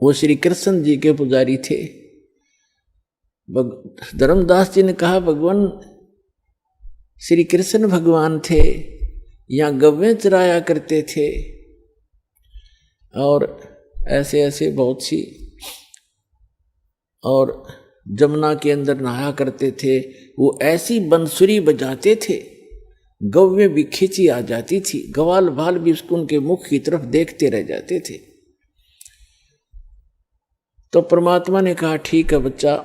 वो श्री कृष्ण जी के पुजारी थे, धर्मदास जी ने कहा भगवान श्री कृष्ण भगवान थे, यहाँ गव्वें चराया करते थे और ऐसे ऐसे बहुत सी, और जमुना के अंदर नहाया करते थे। वो ऐसी बंसुरी बजाते थे, गव्वें भी खींची आ जाती थी, ग्वाल बाल भी उसको उनके मुख की तरफ देखते रह जाते थे। तो परमात्मा ने कहा ठीक है बच्चा,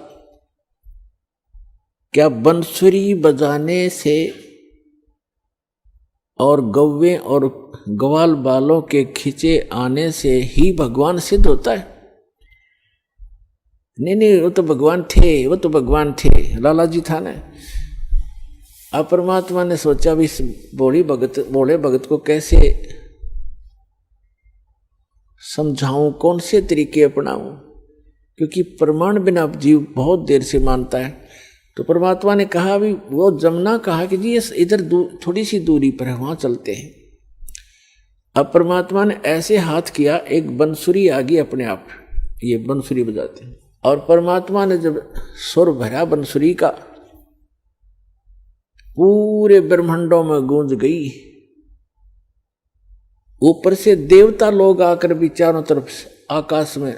क्या बंसुरी बजाने से और गव्वे और ग्वाल बालों के खींचे आने से ही भगवान सिद्ध होता है? नहीं, वो तो भगवान थे, वो तो भगवान थे, लाला जी था ना। अब परमात्मा ने सोचा भी इस भोले भगत को कैसे समझाऊं, कौन से तरीके अपनाऊं, क्योंकि प्रमाण बिना जीव बहुत देर से मानता है। तो परमात्मा ने कहा भी, वो जमुना कहा कि जी इधर थोड़ी सी दूरी पर है, वहां चलते हैं। अब परमात्मा ने ऐसे हाथ किया, एक बंसुरी आ गई अपने आप, ये बंसुरी बजाते हैं, और परमात्मा ने जब सुर भरा बंसुरी का, पूरे ब्रह्मांडों में गूंज गई। ऊपर से देवता लोग आकर भी चारों तरफ आकाश में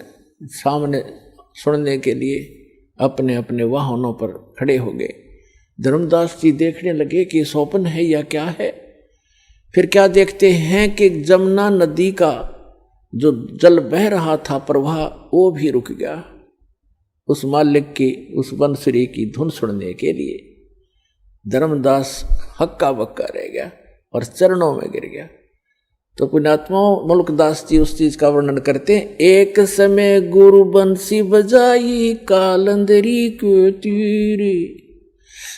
सामने सुनने के लिए अपने अपने वाहनों पर खड़े हो गए। धर्मदास जी देखने लगे कि स्वप्न है या क्या है। फिर क्या देखते हैं कि जमुना नदी का जो जल बह रहा था प्रवाह, वो भी रुक गया उस मालिक की, उस बंसुरी की धुन सुनने के लिए। धर्मदास हक्का बक्का रह गया और चरणों में गिर गया। तो पुण्यात्मा मुल्कदास जी उस चीज का वर्णन करते हैं। एक समय गुरु बंसी बजाई कालंदरी के तीर,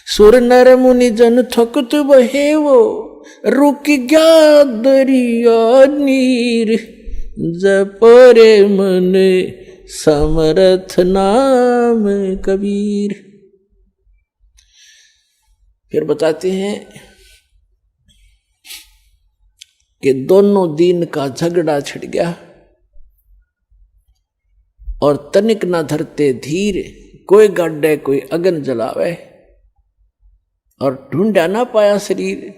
सुर नर मुनि जन थकत बहे वो, रुक गया दरिया नीर, जपरे मन समरथ नाम कबीर। फिर बताते हैं कि दोनों दिन का झगड़ा छिड़ गया और तनिक न धरते धीर, कोई गाड्डे कोई अगन जलावे, और ढूंढा ना पाया शरीर।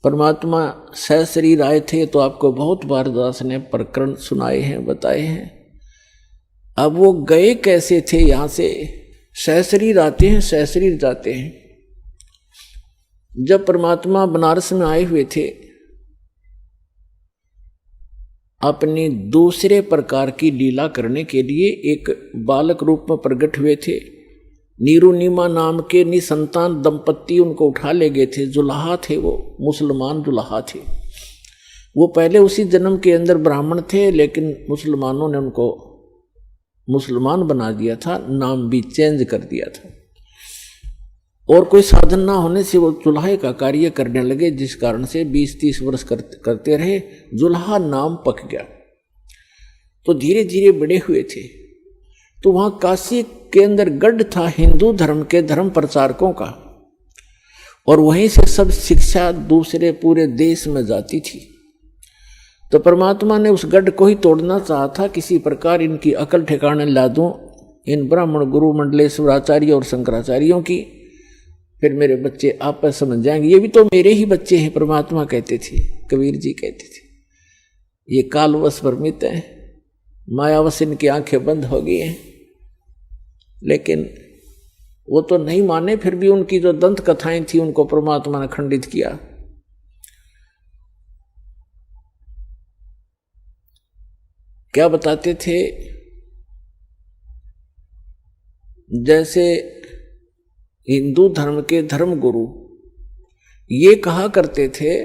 परमात्मा सह शरीर आए थे, तो आपको बहुत बार दास ने प्रकरण सुनाए हैं, बताए हैं। अब वो गए कैसे थे यहां से? सह शरीर आते हैं, सह शरीर जाते हैं। जब परमात्मा बनारस में आए हुए थे, अपनी दूसरे प्रकार की लीला करने के लिए एक बालक रूप में प्रकट हुए थे। नीरू नीमा नाम के निसंतान दंपत्ति उनको उठा ले गए थे। जुलाहा थे, वो मुसलमान जुलाहा थे। वो पहले उसी जन्म के अंदर ब्राह्मण थे, लेकिन मुसलमानों ने उनको मुसलमान बना दिया था, नाम भी चेंज कर दिया था। और कोई साधन ना होने से वो जुल्हा का कार्य करने लगे, जिस कारण से 20-30 वर्ष करते रहे। जुल्हा नाम पक गया, तो धीरे धीरे बड़े हुए थे। तो वहां काशी के अंदर गढ़ था हिंदू धर्म के धर्म प्रचारकों का, और वहीं से सब शिक्षा दूसरे पूरे देश में जाती थी। तो परमात्मा ने उस गढ़ को ही तोड़ना चाहा था, किसी प्रकार इनकी अकल ठिकाने ला दूं, इन ब्राह्मण गुरु मंडलेश्वराचार्य और शंकराचार्यों की, फिर मेरे बच्चे आपस समझ जाएंगे। ये भी तो मेरे ही बच्चे हैं, परमात्मा कहते थे, कबीर जी कहते थे। ये कालवश भ्रमित हैं, मायावश इनकी आंखें बंद हो गई हैं। लेकिन वो तो नहीं माने, फिर भी उनकी जो दंत कथाएं थी उनको परमात्मा ने खंडित किया। क्या बताते थे? जैसे हिंदू धर्म के धर्म गुरु ये कहा करते थे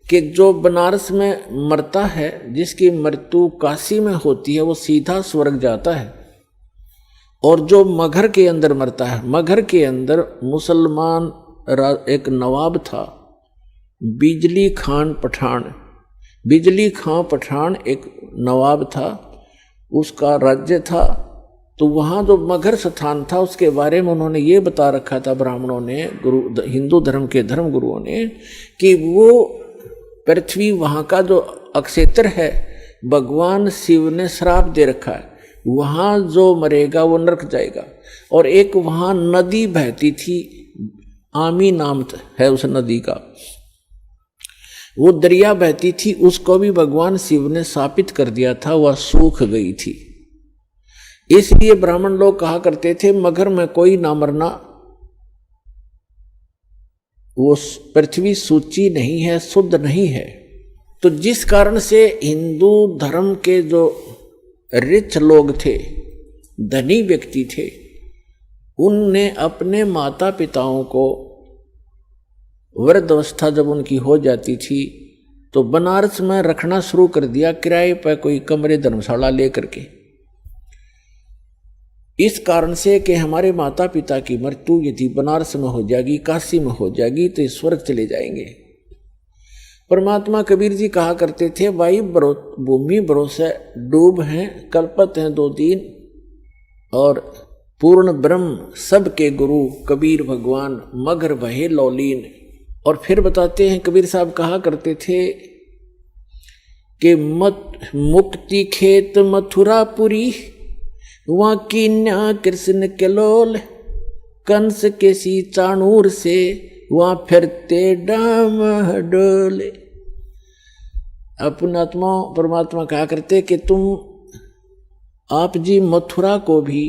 कि जो बनारस में मरता है, जिसकी मृत्यु काशी में होती है, वो सीधा स्वर्ग जाता है। और जो मगहर के अंदर मरता है, मगहर के अंदर मुसलमान एक नवाब था, बिजली खान पठान, बिजली खां पठान एक नवाब था, उसका राज्य था। तो वहाँ जो मगहर स्थान था उसके बारे में उन्होंने ये बता रखा था ब्राह्मणों ने, हिंदू धर्म के धर्म गुरुओं ने, कि वो पृथ्वी वहाँ का जो अक्षेत्र है भगवान शिव ने श्राप दे रखा है, वहाँ जो मरेगा वो नरक जाएगा। और एक वहाँ नदी बहती थी, आमी नाम है उस नदी का, वो दरिया बहती थी, उसको भी भगवान शिव ने शापित कर दिया था, वह सूख गई थी। इसलिए ब्राह्मण लोग कहा करते थे मगर में कोई ना मरना, वो पृथ्वी सूची नहीं है, शुद्ध नहीं है। तो जिस कारण से हिंदू धर्म के जो रिच लोग थे, धनी व्यक्ति थे, उनने अपने माता पिताओं को वृद्ध अवस्था जब उनकी हो जाती थी तो बनारस में रखना शुरू कर दिया, किराए पर कोई कमरे धर्मशाला लेकर के। इस कारण से कि हमारे माता पिता की मृत्यु यदि बनारस में हो जाएगी, काशी में हो जाएगी, तो स्वर्ग चले जाएंगे। परमात्मा कबीर जी कहा करते थे भाई भूमि भरोसे डूब हैं, कल्पत हैं 2 दिन, और पूर्ण ब्रह्म सबके गुरु कबीर भगवान मगर भये लौलीन। और फिर बताते हैं कबीर साहब कहा करते थे कि मुक्ति खेत मथुरापुरी, वहाँ कीन्या कृष्ण के लोल, कंस के सी चाणूर से वहाँ फिरते डाम डोले। अपना आत्मा परमात्मा कहा करते कि आप जी मथुरा को भी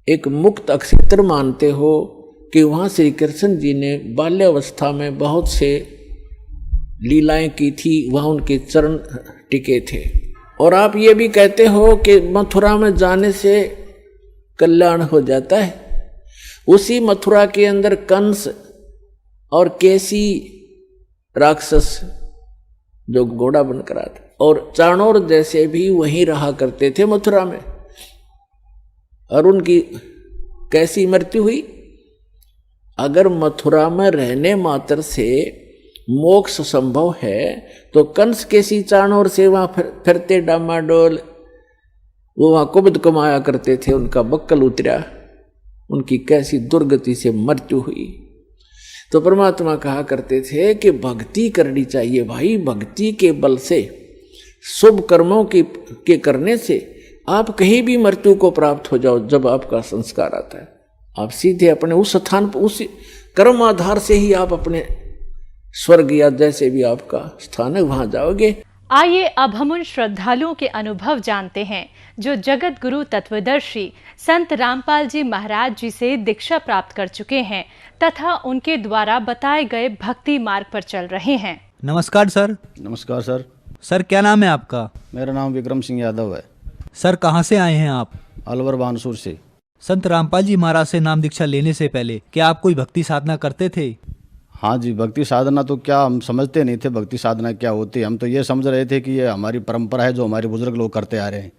एक मुक्त अक्षेत्र मानते हो कि वहाँ श्री कृष्ण जी ने बाल्यावस्था में बहुत से लीलाएं की थी, वहाँ उनके चरण टिके थे। और आप ये भी कहते हो कि मथुरा में जाने से कल्याण हो जाता है। उसी मथुरा के अंदर कंस और केसी राक्षस जो घोड़ा बनकर आते, और चाणोर जैसे भी वहीं रहा करते थे मथुरा में। और उनकी कैसी मृत्यु हुई? अगर मथुरा में रहने मात्र से मोक्ष संभव है तो कंस के सी चाणोर से वहां फिरते डामाडोल, वो वहां कुबद कमाया करते थे, उनका बक्कल उतरा, उनकी कैसी दुर्गति से मृत्यु हुई। तो परमात्मा कहा करते थे कि भक्ति करनी चाहिए भाई, भक्ति के बल से, शुभ कर्मों के करने से आप कहीं भी मृत्यु को प्राप्त हो जाओ। जब आपका संस्कार आता है आप सीधे अपने उस स्थान पर, उस कर्म आधार से ही आप अपने स्वर्ग या जैसे भी आपका स्थान है वहां जाओगे। आइए अब हम उन श्रद्धालुओं के अनुभव जानते हैं जो जगत गुरु तत्वदर्शी संत रामपाल जी महाराज जी से दीक्षा प्राप्त कर चुके हैं तथा उनके द्वारा बताए गए भक्ति मार्ग पर चल रहे हैं। नमस्कार सर। नमस्कार सर। सर क्या नाम है आपका? मेरा नाम विक्रम सिंह यादव है। सर कहाँ से आए हैं आप? अलवर बानसूर से। संत रामपाल जी महाराज से नाम दीक्षा लेने से पहले क्या आप कोई भक्ति साधना करते थे? हाँ जी, भक्ति साधना तो क्या हम समझते नहीं थे भक्ति साधना क्या होती है। हम तो ये समझ रहे थे कि ये हमारी परंपरा है जो हमारे बुजुर्ग लोग करते आ रहे हैं,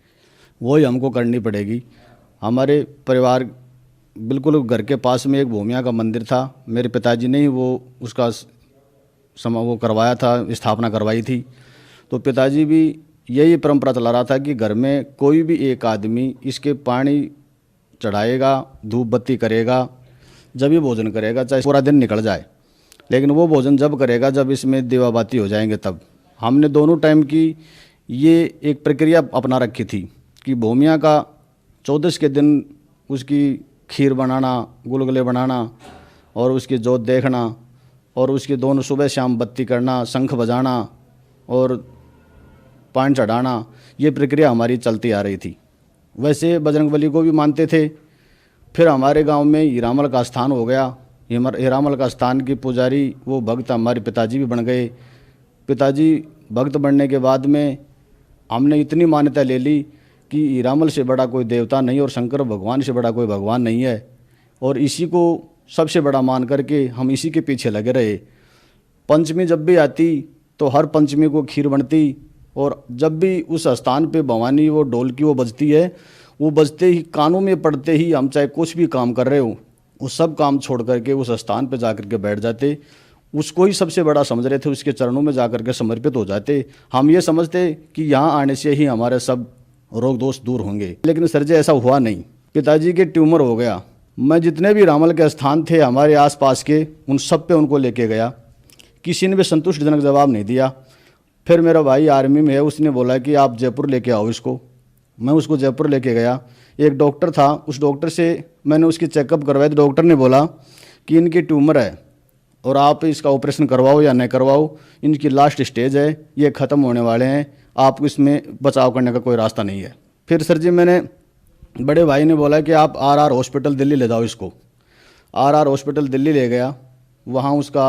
वही हमको करनी पड़ेगी। हमारे परिवार बिल्कुल घर के पास में एक भूमिया का मंदिर था, मेरे पिताजी ने ही वो उसका वो करवाया था, स्थापना करवाई थी। तो पिताजी भी यही परंपरा चला रहा था कि घर में कोई भी एक आदमी इसके पानी चढ़ाएगा, धूप बत्ती करेगा, जब भी भोजन करेगा, चाहे पूरा दिन निकल जाए, लेकिन वो भोजन जब करेगा जब इसमें दीवा बाती हो जाएंगे तब। हमने दोनों टाइम की ये एक प्रक्रिया अपना रखी थी कि भूमिया का 14 के दिन उसकी खीर बनाना, गुलगुले बनाना और उसकी जोत देखना और उसकी दोनों सुबह शाम बत्ती करना, शंख बजाना और पान चढ़ाना, ये प्रक्रिया हमारी चलती आ रही थी। वैसे बजरंगबली को भी मानते थे। फिर हमारे गांव में हीरामल का स्थान हो गया। हीरामल का स्थान की पुजारी वो भक्त हमारे पिताजी भी बन गए। पिताजी भक्त बनने के बाद में हमने इतनी मान्यता ले ली कि हीरामल से बड़ा कोई देवता नहीं और शंकर भगवान से बड़ा कोई भगवान नहीं है, और इसी को सबसे बड़ा मान करके हम इसी के पीछे लगे रहे। पंचमी जब भी आती तो हर पंचमी को खीर बनती, और जब भी उस स्थान पे भवानी वो ढोल की वो बजती है, वो बजते ही कानों में पड़ते ही हम चाहे कुछ भी काम कर रहे हो वो सब काम छोड़ करके उस स्थान पे जा कर के बैठ जाते उसको ही सबसे बड़ा समझ रहे थे, उसके चरणों में जाकर के समर्पित हो जाते। हम ये समझते कि यहाँ आने से ही हमारे सब रोग दोष दूर होंगे, लेकिन सर जी ऐसा हुआ नहीं। पिताजी के ट्यूमर हो गया। मैं जितने भी रामल के स्थान थे हमारे आसपास के, उन सब पे उनको लेके गया, किसी ने भी संतुष्टिजनक जवाब नहीं दिया। फिर मेरा भाई आर्मी में है, उसने बोला कि आप जयपुर लेके आओ इसको। मैं उसको जयपुर लेके गया। एक डॉक्टर था, उस डॉक्टर से मैंने उसकी चेकअप करवाया तो डॉक्टर ने बोला कि इनकी ट्यूमर है और आप इसका ऑपरेशन करवाओ या नहीं करवाओ, इनकी लास्ट स्टेज है, ये ख़त्म होने वाले हैं, आपको इसमें बचाव करने का कोई रास्ता नहीं है। फिर सर जी मैंने बड़े भाई ने बोला कि आप आर हॉस्पिटल दिल्ली ले जाओ इसको। आर हॉस्पिटल दिल्ली ले गया। वहाँ उसका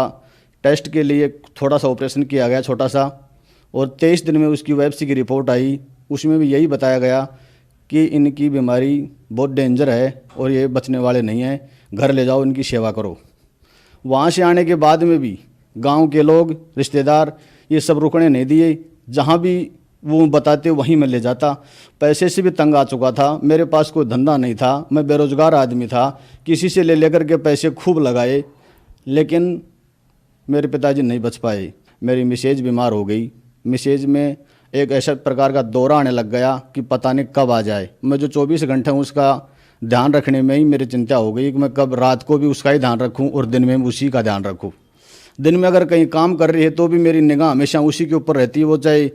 टेस्ट के लिए थोड़ा सा ऑपरेशन किया गया, छोटा सा, और 23 दिन में उसकी वापसी की रिपोर्ट आई। उसमें भी यही बताया गया कि इनकी बीमारी बहुत डेंजर है और ये बचने वाले नहीं हैं, घर ले जाओ, इनकी सेवा करो। वहाँ से आने के बाद में भी गांव के लोग, रिश्तेदार, ये सब रुकने नहीं दिए। जहाँ भी वो बताते वहीं मैं ले जाता। पैसे से भी तंग आ चुका था, मेरे पास कोई धंधा नहीं था, मैं बेरोजगार आदमी था, किसी से ले लेकर के पैसे खूब लगाए, लेकिन मेरे पिताजी नहीं बच पाए। मेरी मिसेज बीमार हो गई। मिसेज में एक ऐसा प्रकार का दौरा आने लग गया कि पता नहीं कब आ जाए। मैं जो 24 घंटे हूँ उसका ध्यान रखने में ही मेरी चिंता हो गई कि मैं कब रात को भी उसका ही ध्यान रखूँ और दिन में उसी का ध्यान रखूँ। दिन में अगर कहीं काम कर रही है तो भी मेरी निगाह हमेशा उसी के ऊपर रहती है। वो चाहे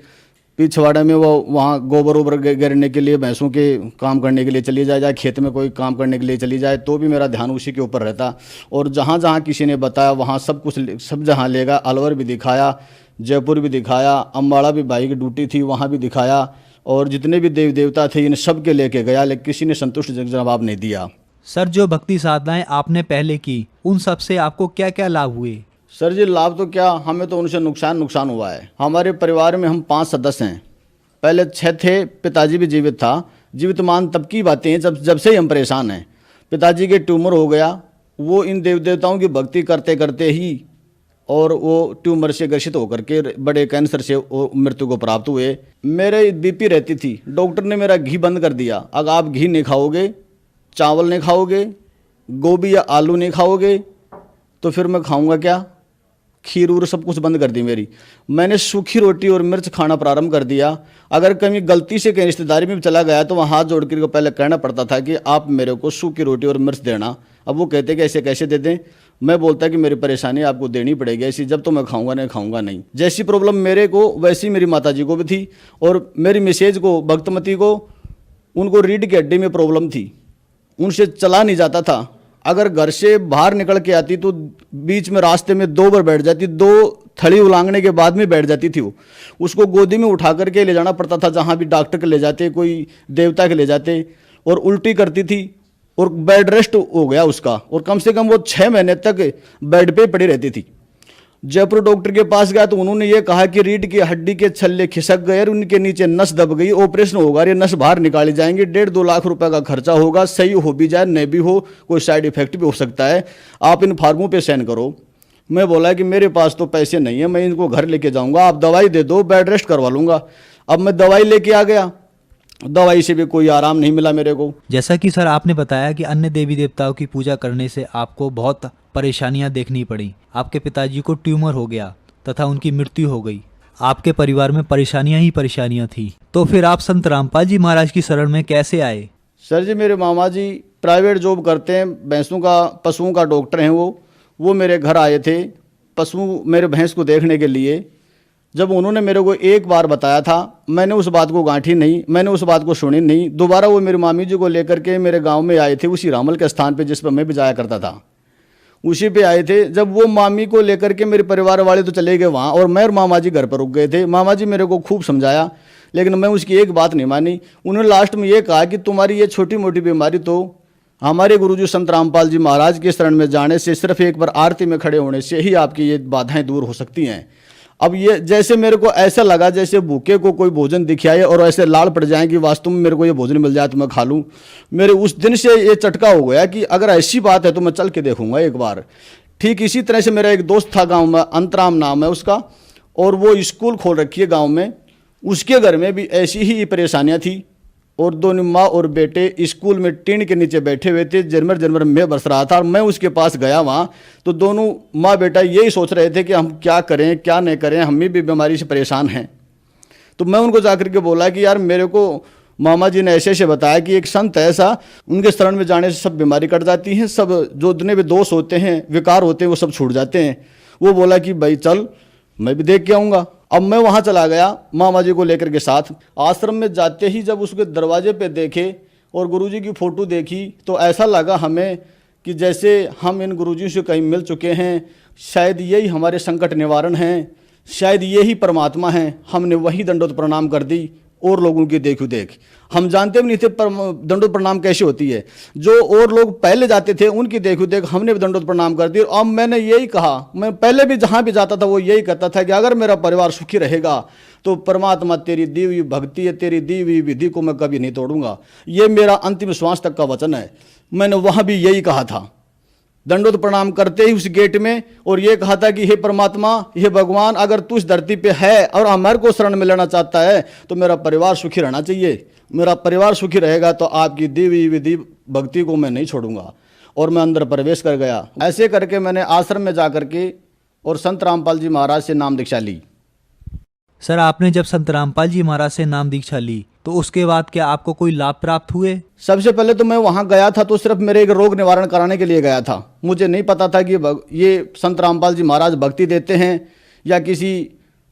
पिछवाड़े में वो वहाँ गोबर वोबर गिरने के लिए, भैंसों के काम करने के लिए चली जाए, चाहे खेत में कोई काम करने के लिए चली जाए, तो भी मेरा ध्यान उसी के ऊपर रहता। और जहाँ जहाँ किसी ने बताया वहाँ सब कुछ, सब जहाँ लेगा। अलवर भी दिखाया, जयपुर भी दिखाया, अम्बाड़ा भी भाई की ड्यूटी थी वहाँ भी दिखाया, और जितने भी देव देवता थे इन सब के लेके गया, लेकिन किसी ने संतुष्ट जवाब नहीं दिया। सर, जो भक्ति साधनाएं आपने पहले की, उन सब से आपको क्या क्या लाभ हुए? सर जी लाभ तो क्या, हमें तो उनसे नुकसान हुआ है। हमारे परिवार में हम 5 सदस्य हैं। पहले 6 थे, पिताजी भी जीवित था। जीवित मान तब की बातें हैं जब से ही हम परेशान हैं। पिताजी के ट्यूमर हो गया, वो इन देव देवताओं की भक्ति करते करते ही, और वो ट्यूमर से ग्रसित होकर के बड़े कैंसर से मृत्यु को प्राप्त हुए। मेरे बीपी रहती थी, डॉक्टर ने मेरा घी बंद कर दिया। अगर आप घी नहीं खाओगे, चावल नहीं खाओगे, गोभी या आलू नहीं खाओगे, तो फिर मैं खाऊंगा क्या? खीर उर सब कुछ बंद कर दी मेरी। मैंने सूखी रोटी और मिर्च खाना प्रारंभ कर दिया। अगर कभी गलती से कहीं रिश्तेदारी में चला गया तो वहाँ हाथ जोड़ कर पहले कहना पड़ता था कि आप मेरे को सूखी रोटी और मिर्च देना। अब वो कहते कि ऐसे कैसे दे दें? मैं बोलता कि मेरी परेशानी आपको देनी पड़ेगी, ऐसी जब तो मैं खाऊंगा नहीं। जैसी प्रॉब्लम मेरे को वैसी मेरी माताजी को भी थी, और मेरी मिसेज को, भक्तमती को, उनको रीढ़ की हड्डी में प्रॉब्लम थी, उनसे चला नहीं जाता था। अगर घर से बाहर निकल के आती तो बीच में रास्ते में 2 बार बैठ जाती, 2 थड़ी उलांगने के बाद में बैठ जाती थी। वो उसको गोदी में उठा करके ले जाना पड़ता था, जहाँ भी डॉक्टर के ले जाते, कोई देवता के ले जाते, और उल्टी करती थी और बेड रेस्ट हो गया उसका, और कम से कम वो 6 महीने तक बेड पे पड़ी रहती थी। जयपुर डॉक्टर के पास गया तो उन्होंने ये कहा कि रीढ़ की हड्डी के छल्ले खिसक गए और उनके नीचे नस दब गई, ऑपरेशन होगा, ये नस बाहर निकाली जाएंगी, 1.5-2 लाख रुपए का खर्चा होगा, सही हो भी जाए नहीं भी हो, कोई साइड इफेक्ट भी हो सकता है, आप इन फार्मों पे साइन करो। मैं बोला कि मेरे पास तो पैसे नहीं है, मैं इनको घर लेके जाऊंगा, आप दवाई दे दो, बेड रेस्ट करवा लूंगा। अब मैं दवाई लेके आ गया, दवाई से भी कोई आराम नहीं मिला मेरे को। जैसा कि सर आपने बताया कि अन्य देवी देवताओं की पूजा करने से आपको बहुत परेशानियां देखनी पड़ी। आपके पिताजी को ट्यूमर हो गया तथा उनकी मृत्यु हो गई। आपके परिवार में परेशानियां ही परेशानियां थी। तो फिर आप संत रामपाल जी महाराज की शरण में कैसे आए? सर जी मेरे मामा जी प्राइवेट जॉब करते हैं, पशुओं का डॉक्टर हैं। वो मेरे घर आए थे मेरे भैंस को देखने के लिए। जब उन्होंने मेरे को एक बार बताया था, मैंने उस बात को गांठी नहीं, मैंने उस बात को सुनी नहीं। दोबारा वो मेरी मामी जी को लेकर के मेरे गांव में आए थे, उसी रामल के स्थान पे जिस पर मैं भी जाया करता था, उसी पे आए थे। जब वो मामी को लेकर के मेरे परिवार वाले तो चले गए वहाँ, और मैं और मामा जी घर पर रुक गए थे। मामा जी मेरे को खूब समझाया, लेकिन मैं उसकी एक बात नहीं मानी। उन्होंने लास्ट में ये कहा कि तुम्हारी ये छोटी मोटी बीमारी तो हमारे गुरुजी संत रामपाल जी महाराज के शरण में जाने से, सिर्फ एक बार आरती में खड़े होने से ही आपकी ये बाधाएं दूर हो सकती हैं। अब ये जैसे मेरे को ऐसा लगा जैसे भूखे को कोई भोजन दिखाए और ऐसे लाड़ पड़ जाए कि वास्तव में मेरे को ये भोजन मिल जाए तो मैं खा लूँ। मेरे उस दिन से ये चटका हो गया कि अगर ऐसी बात है तो मैं चल के देखूंगा एक बार। ठीक इसी तरह से मेरा एक दोस्त था गांव में, अंतराम नाम है उसका, और वो स्कूल खोल रखी है गांव में। उसके घर में भी ऐसी ही परेशानियां थी, और दोनों माँ और बेटे स्कूल में टीन के नीचे बैठे हुए थे। झरमर झरमर मैं बरस रहा था और मैं उसके पास गया वहाँ, तो दोनों माँ बेटा यही सोच रहे थे कि हम क्या करें क्या नहीं करें, हम भी बीमारी से परेशान हैं। तो मैं उनको जाकर के बोला कि यार मेरे को मामा जी ने ऐसे बताया कि एक संत है ऐसा, उनके शरण में जाने से सब बीमारी कट जाती है, सब जो जितने भी दोष होते हैं विकार होते हैं वो सब छूट जाते हैं। वो बोला कि भाई चल मैं भी देख के आऊँगा। अब मैं वहाँ चला गया मामा जी को लेकर के साथ। आश्रम में जाते ही जब उसके दरवाजे पे देखे और गुरुजी की फ़ोटो देखी तो ऐसा लगा हमें कि जैसे हम इन गुरुजी से कहीं मिल चुके हैं, शायद यही हमारे संकट निवारण हैं, शायद यही परमात्मा हैं। हमने वही दंडोत प्रणाम कर दी और लोगों की देखो देख। हम जानते भी नहीं थे दंडोत प्रणाम कैसे होती है। जो और लोग पहले जाते थे उनकी देखो देख हमने भी दंडोत प्रणाम कर दी। और अब मैंने यही कहा, मैं पहले भी जहाँ भी जाता था वो यही कहता था कि अगर मेरा परिवार सुखी रहेगा तो परमात्मा तेरी दी हुई भक्ति है, तेरी दी हुई विधि को मैं कभी नहीं तोड़ूंगा। ये मेरा अंतिम श्वास तक का वचन है। मैंने वहाँ भी यही कहा था दंडोत प्रणाम करते ही उस गेट में, और ये कहा था कि हे परमात्मा, हे भगवान, अगर तू इस धरती पे है और हमारे को शरण में लेना चाहता है तो मेरा परिवार सुखी रहना चाहिए। मेरा परिवार सुखी रहेगा तो आपकी दी हुई विधि भक्ति को मैं नहीं छोड़ूंगा। और मैं अंदर प्रवेश कर गया। ऐसे करके मैंने आश्रम में जा करके और संत रामपाल जी महाराज से नाम दीक्षा ली। सर, आपने जब संत रामपाल जी महाराज से नाम दीक्षा ली तो उसके बाद क्या आपको कोई लाभ प्राप्त हुए? सबसे पहले तो मैं वहाँ गया था तो सिर्फ मेरे एक रोग निवारण कराने के लिए गया था। मुझे नहीं पता था कि ये संत रामपाल जी महाराज भक्ति देते हैं या किसी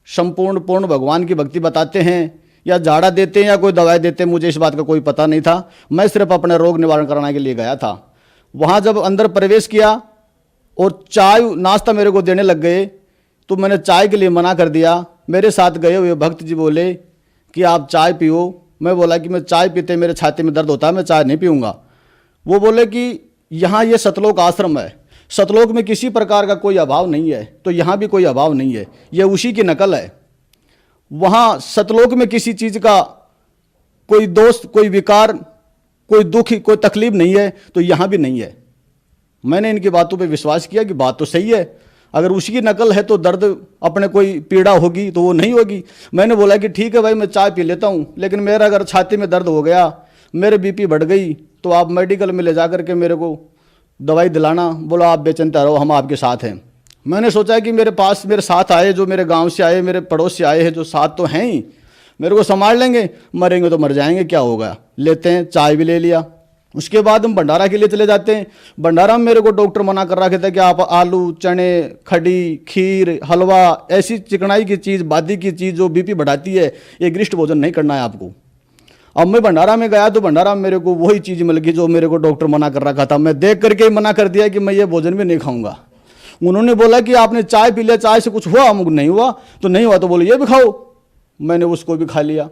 संपूर्ण पूर्ण भगवान की भक्ति बताते हैं या झाड़ा देते हैं या कोई दवाई देते हैं। मुझे इस बात का कोई पता नहीं था। मैं सिर्फ अपने रोग निवारण कराने के लिए गया था। वहाँ जब अंदर प्रवेश किया और चाय नाश्ता मेरे को देने लग गए तो मैंने चाय के लिए मना कर दिया। मेरे साथ गए हुए भक्त जी बोले कि आप चाय पियो। मैं बोला कि मैं चाय पीते मेरे छाती में दर्द होता है, मैं चाय नहीं पीऊँगा। वो बोले कि यहाँ ये सतलोक आश्रम है, सतलोक में किसी प्रकार का कोई अभाव नहीं है तो यहाँ भी कोई अभाव नहीं है, ये उसी की नकल है। वहाँ सतलोक में किसी चीज़ का कोई दोष, कोई विकार, कोई दुख, कोई तकलीफ नहीं है तो यहाँ भी नहीं है। मैंने इनकी बातों पे विश्वास किया कि बात तो सही है। अगर उसी की नकल है तो दर्द अपने कोई पीड़ा होगी तो वो नहीं होगी। मैंने बोला कि ठीक है भाई मैं चाय पी लेता हूँ, लेकिन मेरा अगर छाती में दर्द हो गया, मेरे बीपी बढ़ गई तो आप मेडिकल में ले जा करके मेरे को दवाई दिलाना। बोला आप बेचिंता रहो, हम आपके साथ हैं। मैंने सोचा कि मेरे पास मेरे साथ आए, जो मेरे गाँव से आए, मेरे पड़ोस से आए हैं, जो साथ तो हैं ही, मेरे को संभाल लेंगे। मरेंगे तो मर जाएंगे, क्या होगा। लेते हैं, चाय भी ले लिया। उसके बाद हम भंडारा के लिए चले जाते हैं। भंडारा में मेरे को डॉक्टर मना कर रखा था कि आप आलू, चने, खड़ी, खीर, हलवा, ऐसी चिकनाई की चीज़, बादी की चीज़ जो बीपी बढ़ाती है, ये गरिष्ठ भोजन नहीं करना है आपको। अब मैं भंडारा में गया तो भंडारा में मेरे को वही चीज़ मिल गई जो मेरे को डॉक्टर मना कर रखा था। मैं देख करके ही मना कर दिया कि मैं ये भोजन भी नहीं खाऊंगा। उन्होंने बोला कि आपने चाय पी लिया, चाय से कुछ हुआ? अमुक नहीं हुआ। तो नहीं हुआ तो बोले ये भी खाओ। मैंने उसको भी खा लिया।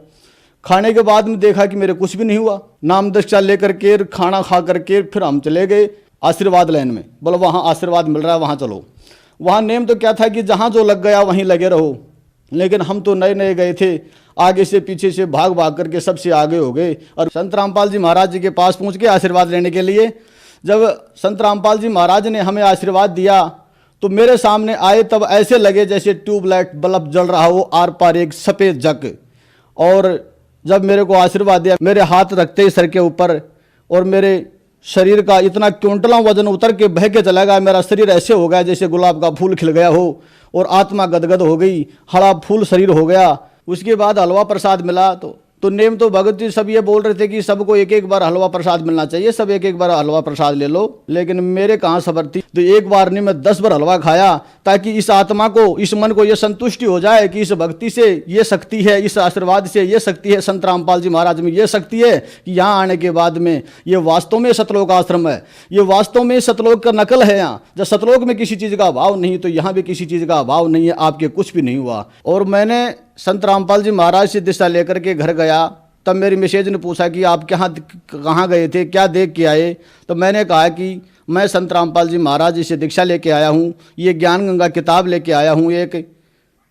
खाने के बाद में देखा कि मेरे कुछ भी नहीं हुआ। नाम दीक्षा लेकर के खाना खा करके फिर हम चले गए आशीर्वाद लाइन में। बोला वहाँ आशीर्वाद मिल रहा है, वहाँ चलो। वहाँ नेम तो क्या था कि जहाँ जो लग गया वहीं लगे रहो, लेकिन हम तो नए नए गए थे। आगे से पीछे से भाग भाग करके सबसे आगे हो गए और संत रामपाल जी महाराज जी के पास पहुँच गए आशीर्वाद लेने के लिए। जब संत रामपाल जी महाराज ने हमें आशीर्वाद दिया तो मेरे सामने आए तब ऐसे लगे जैसे ट्यूबलाइट बल्ब जल रहा हो, आर पार एक सफ़ेद जग। और जब मेरे को आशीर्वाद दिया, मेरे हाथ रखते ही सर के ऊपर और मेरे शरीर का इतना क्विंटलों वजन उतर के बह के चला गया। मेरा शरीर ऐसे हो गया जैसे गुलाब का फूल खिल गया हो और आत्मा गदगद हो गई, हरा फूल शरीर हो गया। उसके बाद हलवा प्रसाद मिला तो नेम तो भगत जी सब ये बोल रहे थे कि सबको एक एक बार हलवा प्रसाद मिलना चाहिए, सब एक एक बार हलवा प्रसाद ले लो। लेकिन मेरे कहाँ सब्र थी, तो एक बार नहीं मैं 10 बार हलवा खाया, ताकि इस आत्मा को, इस मन को ये संतुष्टि हो जाए कि इस भक्ति से ये शक्ति है, इस आशीर्वाद से ये शक्ति है, संत रामपाल जी महाराज में ये शक्ति है कि यहाँ आने के बाद में ये वास्तव में सतलोक आश्रम है, ये वास्तव में सतलोक का नकल है। यहाँ जब सतलोक में किसी चीज़ का अभाव नहीं तो यहाँ भी किसी चीज़ का अभाव नहीं है। आपके कुछ भी नहीं हुआ। और मैंने संत रामपाल जी महाराज से दिशा लेकर के घर गया। तब मेरी मिसेज ने पूछा कि आप कहाँ गए थे, क्या देख के आए? तो मैंने कहा कि मैं संत रामपाल जी महाराज जी से दीक्षा लेके आया हूँ, ये ज्ञान गंगा किताब लेके आया हूँ एक,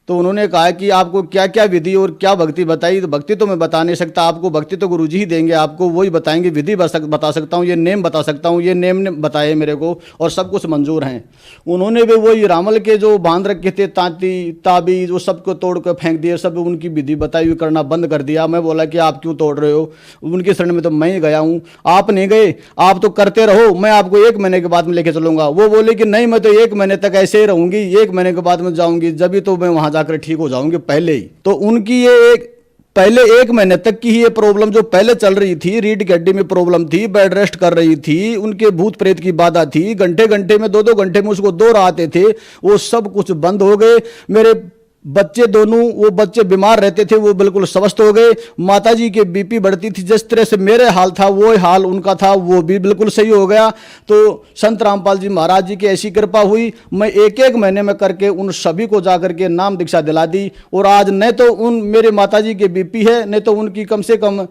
तो उन्होंने कहा कि आपको क्या क्या विधि और क्या भक्ति बताई। तो भक्ति तो मैं बता नहीं सकता आपको, भक्ति तो गुरुजी ही देंगे आपको, वही बताएंगे। विधि बता सकता हूँ, ये नेम बता सकता हूँ, ये नेम ने बताए मेरे को और सब कुछ मंजूर हैं। उन्होंने भी वही रामल के जो बांध रखे थे तांती ताबीज, वो सबको तोड़ कर फेंक दिए, सब उनकी विधि बताई हुई करना बंद कर दिया। मैं बोला कि आप क्यों तोड़ रहे हो, उनके शरण में तो मैं ही गया हूँ, आप नहीं गए, आप तो करते रहो, मैं आपको 1 महीने के बाद में लेके चलूंगा। वो बोले कि नहीं, मैं तो 1 महीने तक ऐसे ही रहूंगी, 1 महीने के बाद में जाऊंगी, जब तो मैं वहां जाकर ठीक हो जाऊंगी पहले ही। तो उनकी ये पहले 1 महीने तक की ही ये प्रॉब्लम जो पहले चल रही थी, रीढ़ की हड्डी में प्रॉब्लम थी, बेड रेस्ट कर रही थी, उनके भूत प्रेत की बाधा थी, घंटे घंटे में 2-2 घंटे में उसको दौर आते थे, वो सब कुछ बंद हो गए। मेरे बच्चे दोनों, वो बच्चे बीमार रहते थे, वो बिल्कुल स्वस्थ हो गए। माताजी के बीपी बढ़ती थी, जिस तरह से मेरे हाल था वो हाल उनका था, वो भी बिल्कुल सही हो गया। तो संत रामपाल जी महाराज जी की ऐसी कृपा हुई, मैं 1-1 महीने में करके उन सभी को जाकर के नाम दीक्षा दिला दी। और आज न तो उन मेरे माताजी के बीपी है, न तो उनकी कम से कम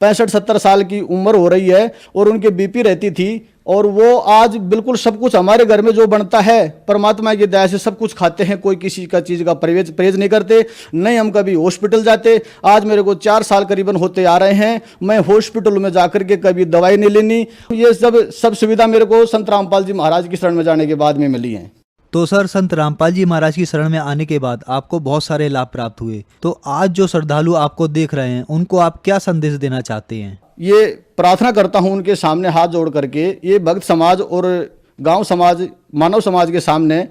65-70 साल की उम्र हो रही है और उनके बीपी रहती थी। और वो आज बिल्कुल सब कुछ हमारे घर में जो बनता है परमात्मा की दया से सब कुछ खाते हैं, कोई किसी का चीज़ का परहेज नहीं करते, नहीं हम कभी हॉस्पिटल जाते। आज मेरे को 4 साल करीबन होते आ रहे हैं, मैं हॉस्पिटल में जाकर के कभी दवाई नहीं लेनी। ये सब सुविधा मेरे को संत रामपाल जी महाराज की शरण में जाने के बाद में मिली है। तो सर, संत रामपाल जी महाराज की शरण में आने के बाद आपको बहुत सारे लाभ प्राप्त हुए। तो आज जो श्रद्धालु आपको देख रहे हैं, उनको आप क्या संदेश देना चाहते हैं? ये प्रार्थना करता हूं उनके सामने हाथ जोड़ करके, ये भक्त समाज और गांव समाज, मानव समाज के सामने,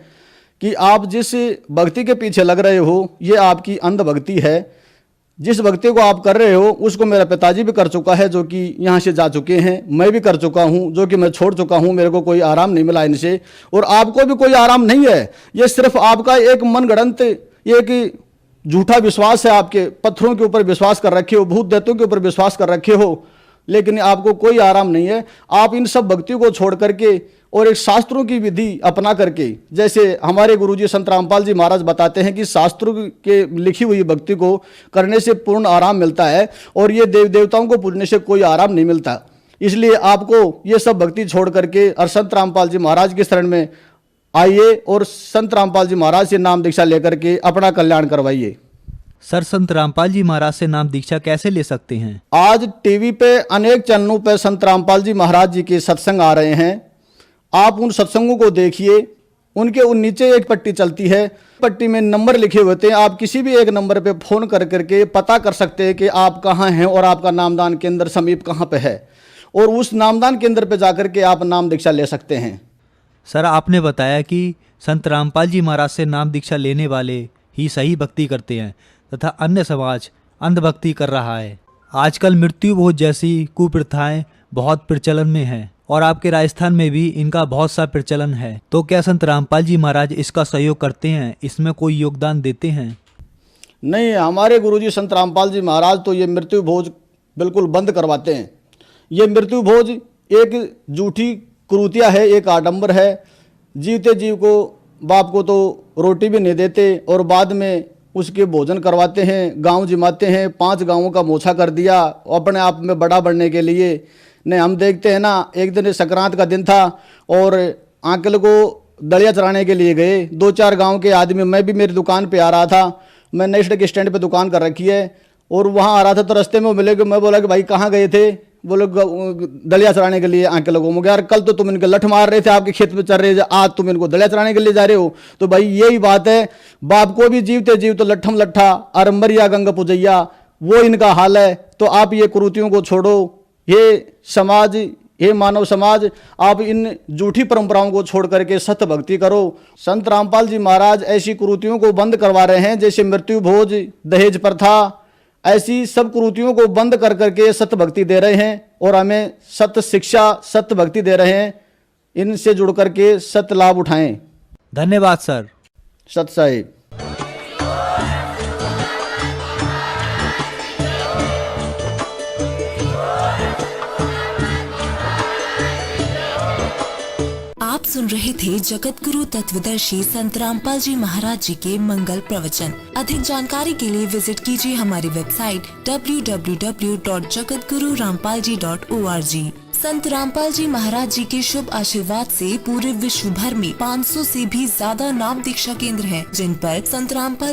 कि आप जिस भक्ति के पीछे लग रहे हो ये आपकी अंध भक्ति है। जिस भक्ति को आप कर रहे हो उसको मेरा पिताजी भी कर चुका है, जो कि यहाँ से जा चुके हैं, मैं भी कर चुका हूँ, जो कि मैं छोड़ चुका हूँ, मेरे को कोई आराम नहीं मिला इनसे, और आपको भी कोई आराम नहीं है। ये सिर्फ आपका एक मनगढ़ंत एक झूठा विश्वास है, आपके पत्थरों के ऊपर विश्वास कर रखे हो, भूत दैत्यों के ऊपर विश्वास कर रखे हो, लेकिन आपको कोई आराम नहीं है। आप इन सब भक्तियों को छोड़ करके और एक शास्त्रों की विधि अपना करके, जैसे हमारे गुरुजी संत रामपाल जी महाराज बताते हैं कि शास्त्रों के लिखी हुई भक्ति को करने से पूर्ण आराम मिलता है, और ये देव देवताओं को पूजने से कोई आराम नहीं मिलता। इसलिए आपको ये सब भक्ति छोड़ करके और संत रामपाल जी महाराज की शरण में आइए और संत रामपाल जी महाराज से नाम दीक्षा लेकर के अपना कल्याण करवाइए। सर, संत रामपाल जी महाराज से नाम दीक्षा कैसे ले सकते हैं? आज टीवी पे अनेक चैनलों पे संत रामपाल जी महाराज जी के सत्संग आ रहे हैं, आप उन सत्संगों को देखिए। उनके नीचे एक पट्टी चलती है, पट्टी में नंबर लिखे हुए थे, आप किसी भी एक नंबर पे फोन कर करके पता कर सकते हैं कि आप कहाँ हैं और आपका नामदान केंद्र समीप कहाँ पे है, और उस नामदान केंद्र पे जाकर के आप नाम दीक्षा ले सकते हैं। सर, आपने बताया कि संत रामपाल जी महाराज से नाम दीक्षा लेने वाले ही सही भक्ति करते हैं तथा अन्य समाज अंधभक्ति कर रहा है। आजकल मृत्यु भोज जैसी कुप्रथाएं बहुत प्रचलन में हैं और आपके राजस्थान में भी इनका बहुत सा प्रचलन है। तो क्या संत रामपाल जी महाराज इसका सहयोग करते हैं, इसमें कोई योगदान देते हैं? नहीं, हमारे गुरुजी संत रामपाल जी महाराज तो ये मृत्यु भोज बिल्कुल बंद करवाते हैं। ये मृत्यु भोज एक झूठी कुरीतियाँ है, एक आडंबर है। जीवते जीव को, बाप को तो रोटी भी नहीं देते और बाद में उसके भोजन करवाते हैं, गांव जिमाते हैं। 5 गांवों का मोछा कर दिया अपने आप में बड़ा बढ़ने के लिए। नहीं, हम देखते हैं ना, एक दिन संक्रांत का दिन था और आंकल को दलिया चराने के लिए गए 2-4 गांव के आदमी। मैं भी मेरी दुकान पे आ रहा था, मैं नई सड़क स्टैंड पे दुकान कर रखी है, और वहाँ आ रहा था तो रास्ते में मिले। मैं बोला कि भाई कहाँ गए थे? बोलो दलिया चराने के लिए आंके लोगों में। यार कल तो तुम इनके लठ मार रहे थे, आपके खेत में चल रहे थे, आज तुम इनको दलिया चराने के लिए जा रहे हो। तो भाई यही बात है, बाप को भी जीवते जीव तो लट्ठम लट्ठा अरम्बरिया गंगा पुजैया, वो इनका हाल है। तो आप ये कुरीतियों को छोड़ो, ये समाज, ये मानव समाज, आप इन झूठी परंपराओं को छोड़ करके सत्य भक्ति करो। संत रामपाल जी महाराज ऐसी कुरीतियों को बंद करवा रहे हैं, जैसे मृत्यु भोज, दहेज प्रथा, ऐसी सब कुरीतियों को बंद कर करके सत्य भक्ति दे रहे हैं और हमें सत्य शिक्षा, सत्य भक्ति दे रहे हैं। इनसे जुड़ करके सत्य लाभ उठाएं। धन्यवाद सर। सत्य साहिब। आप सुन रहे थे जगत गुरु तत्वदर्शी संत रामपाल जी महाराज जी के मंगल प्रवचन। अधिक जानकारी के लिए विजिट कीजिए हमारी वेबसाइट www.jagatgururampalji.org। संत रामपाल जी महाराज जी के शुभ आशीर्वाद से पूरे विश्व भर में 500 से भी ज्यादा नाम दीक्षा केंद्र हैं, जिन पर संत रामपाल